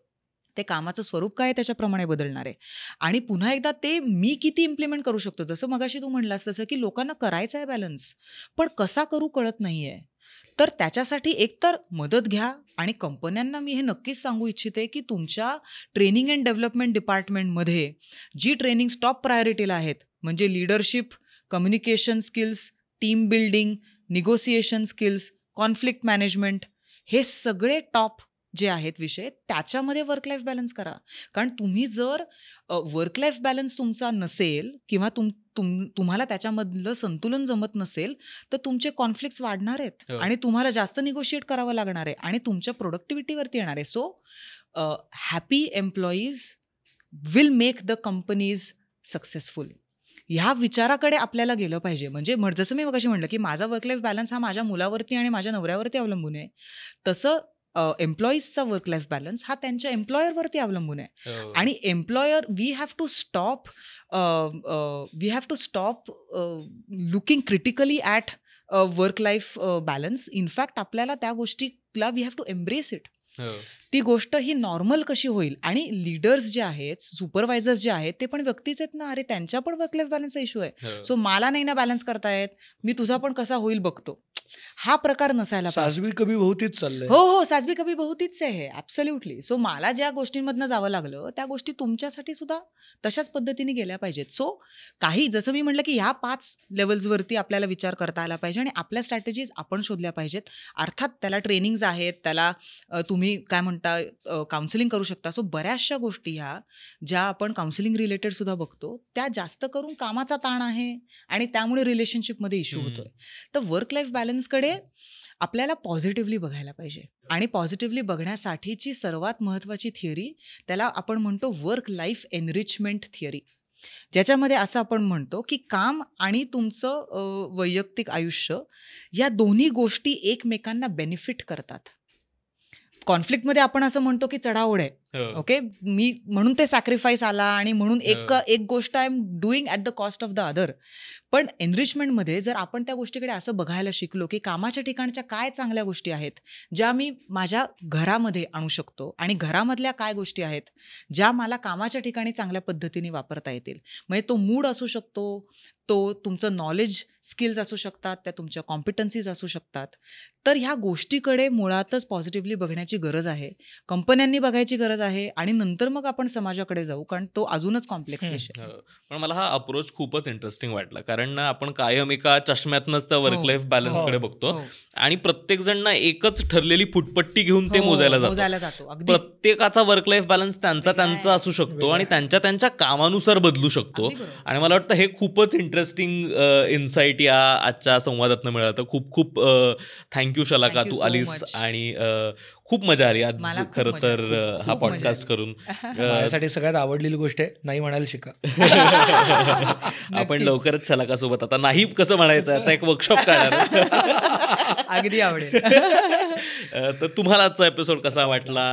ते कामाचं स्वरूप काय आहे त्याच्याप्रमाणे बदलणार आहे. आणि पुन्हा एकदा ते मी किती इम्प्लिमेंट करू शकतो, जसं मगाशी तू म्हणलास तसं की लोकांना करायचं आहे बॅलन्स, पण कसा करू कळत नाही आहे. तर त्याच्यासाठी एकतर मदत घ्या. आणि कंपन्यांना मी हे नक्कीच सांगू इच्छिते की तुमच्या ट्रेनिंग अँड डेव्हलपमेंट डिपार्टमेंटमध्ये जी ट्रेनिंग्स टॉप प्रायोरिटीला आहेत, म्हणजे leadership, communication skills, team building, negotiation skills, conflict management, हे सगळे टॉप जे आहेत विषय, त्याच्यामध्ये वर्क लाईफ बॅलन्स करा. कारण तुम्ही जर वर्क लाईफ बॅलन्स तुमचा नसेल किंवा तुम्हाला त्याच्यामधलं संतुलन जमत नसेल तर तुमचे कॉन्फ्लिक्ट्स वाढणार आहेत आणि तुम्हाला जास्त निगोशिएट करावं लागणार आहे आणि तुमच्या प्रोडक्टिव्हिटीवरती येणार आहे. So happy employees will make the companies successful. ह्या विचाराकडे आपल्याला गेलं पाहिजे. म्हणजे जसं मी मगाशी म्हटलं की माझा वर्क लाईफ बॅलन्स हा माझ्या मुलावरती आणि माझ्या नवऱ्यावरती अवलंबून आहे, तसं एम्प्लॉईजचा वर्क लाईफ बॅलन्स हा त्यांच्या एम्प्लॉयरवरती अवलंबून आहे. आणि employer we have to stop looking critically at work life balance. In fact आपल्याला त्या गोष्टीला we have to embrace it. ती गोष्ट ही नॉर्मल कशी होईल. आणि लीडर्स जे आहेत, सुपरवायझर्स जे आहेत, ते पण व्यक्तीच आहेत ना. अरे त्यांच्या पण वर्क लाईफ बॅलन्सचा इश्यू आहे. सो मला नाही ना बॅलन्स करतायत, मी तुझा पण कसा होईल बघतो, हा प्रकार नसायला पाहिजे. सासबी कभी बहुतीच चाललंय. हो, सासबी कभी बहुतीच आहे, ऍब्सोल्युटली. सो मला ज्या गोष्टींमधनं जावं लागलं त्या गोष्टी तुमच्यासाठी सुद्धा तशाच पद्धतीने गेल्या पाहिजेत. सो काही जसं मी म्हटलं की ह्या 5 लेवल्सवरती आपल्याला विचार करता आला पाहिजे आणि आपल्या स्ट्रॅटेजीज आपण शोधल्या पाहिजेत. अर्थात त्याला ट्रेनिंग्ज आहेत, त्याला तुम्ही काय म्हणता काउन्सिलिंग करू शकता. सो बऱ्याचशा गोष्टी ह्या ज्या आपण काउन्सिलिंग रिलेटेड सुद्धा बघतो, त्या जास्त करून कामाचा ताण आहे आणि त्यामुळे रिलेशनशिपमध्ये इश्यू होतोय. तर वर्क लाईफ बॅलन्सकडे आपल्याला पॉझिटिव्हली बघायला पाहिजे. आणि पॉझिटिव्हली बघण्यासाठीची सर्वात महत्त्वाची थिअरी, त्याला आपण म्हणतो वर्क लाईफ एनरिचमेंट थिअरी, ज्याच्यामध्ये असं आपण म्हणतो की काम आणि तुमचं वैयक्तिक आयुष्य या दोन्ही गोष्टी एकमेकांना बेनिफिट करतात. कॉन्फ्लिक्टमध्ये आपण असं म्हणतो की चढाओढ आहे, ओके, मी म्हणून ते सॅक्रिफाईस आला आणि म्हणून एक गोष्ट I am doing at the cost of the other. पण एनरिचमेंटमध्ये जर आपण त्या गोष्टीकडे असं बघायला शिकलो की कामाच्या ठिकाणच्या काय चांगल्या गोष्टी आहेत ज्या मी माझ्या घरामध्ये आणू शकतो आणि घरामधल्या काय गोष्टी आहेत ज्या मला कामाच्या ठिकाणी चांगल्या पद्धतीने वापरता येतील. म्हणजे तो मूड असू शकतो, तो तुमचं नॉलेज स्किल्स असू शकतात, त्या तुमच्या कॉम्पिटन्सीज असू शकतात. तर ह्या गोष्टीकडे मुळातच पॉझिटिव्हली बघण्याची गरज आहे, कंपन्यांनी बघायची गरज आहे आणि नंतर मग आपण समाजाकडे जाऊ, कारण तो अजूनच कॉम्प्लेक्स विषय. पण मला हा अप्रोच खूपच इंटरेस्टिंग वाटला, कारण ना आपण कायम एका चष्म्यातनंच त्या वर्क लाईफ बॅलन्सकडे बघतो आणि प्रत्येक जण ना एकच ठरलेली फुटपट्टी घेऊन ते मोजायला जातो. प्रत्येकाचा वर्क लाईफ बॅलन्स त्यांचा असू शकतो आणि त्यांच्या कामानुसार बदलू शकतो. आणि मला वाटतं हे खूपच इंटरेस्टिंग इन्साइट या आजच्या संवादातनं मिळालं. खूप खूप थँक्यू शलाका, तू आलीस आणि खूप मजा आली आज खरं तर हा पॉडकास्ट करून. माझ्यासाठी सगळ्यात आवडलेली गोष्ट आहे नाही म्हणायला शिका. आपण लवकरच शलाका सोबत आता नाही कसं म्हणायचं याचा एक वर्कशॉप करणार. अगदी आवडेल. तर तुम्हाला आजचा एपिसोड कसा वाटला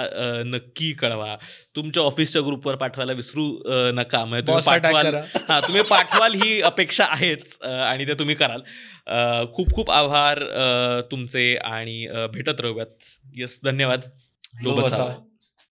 नक्की कळवा. तुमच्या ऑफिसच्या ग्रुपवर पाठवायला विसरू नका. म्हणजे तुम्ही पाठवाल ही अपेक्षा आहेच आणि ते तुम्ही कराल. खूप खूप आभार तुमचे आणि भेटत राहूयात. यस, धन्यवाद.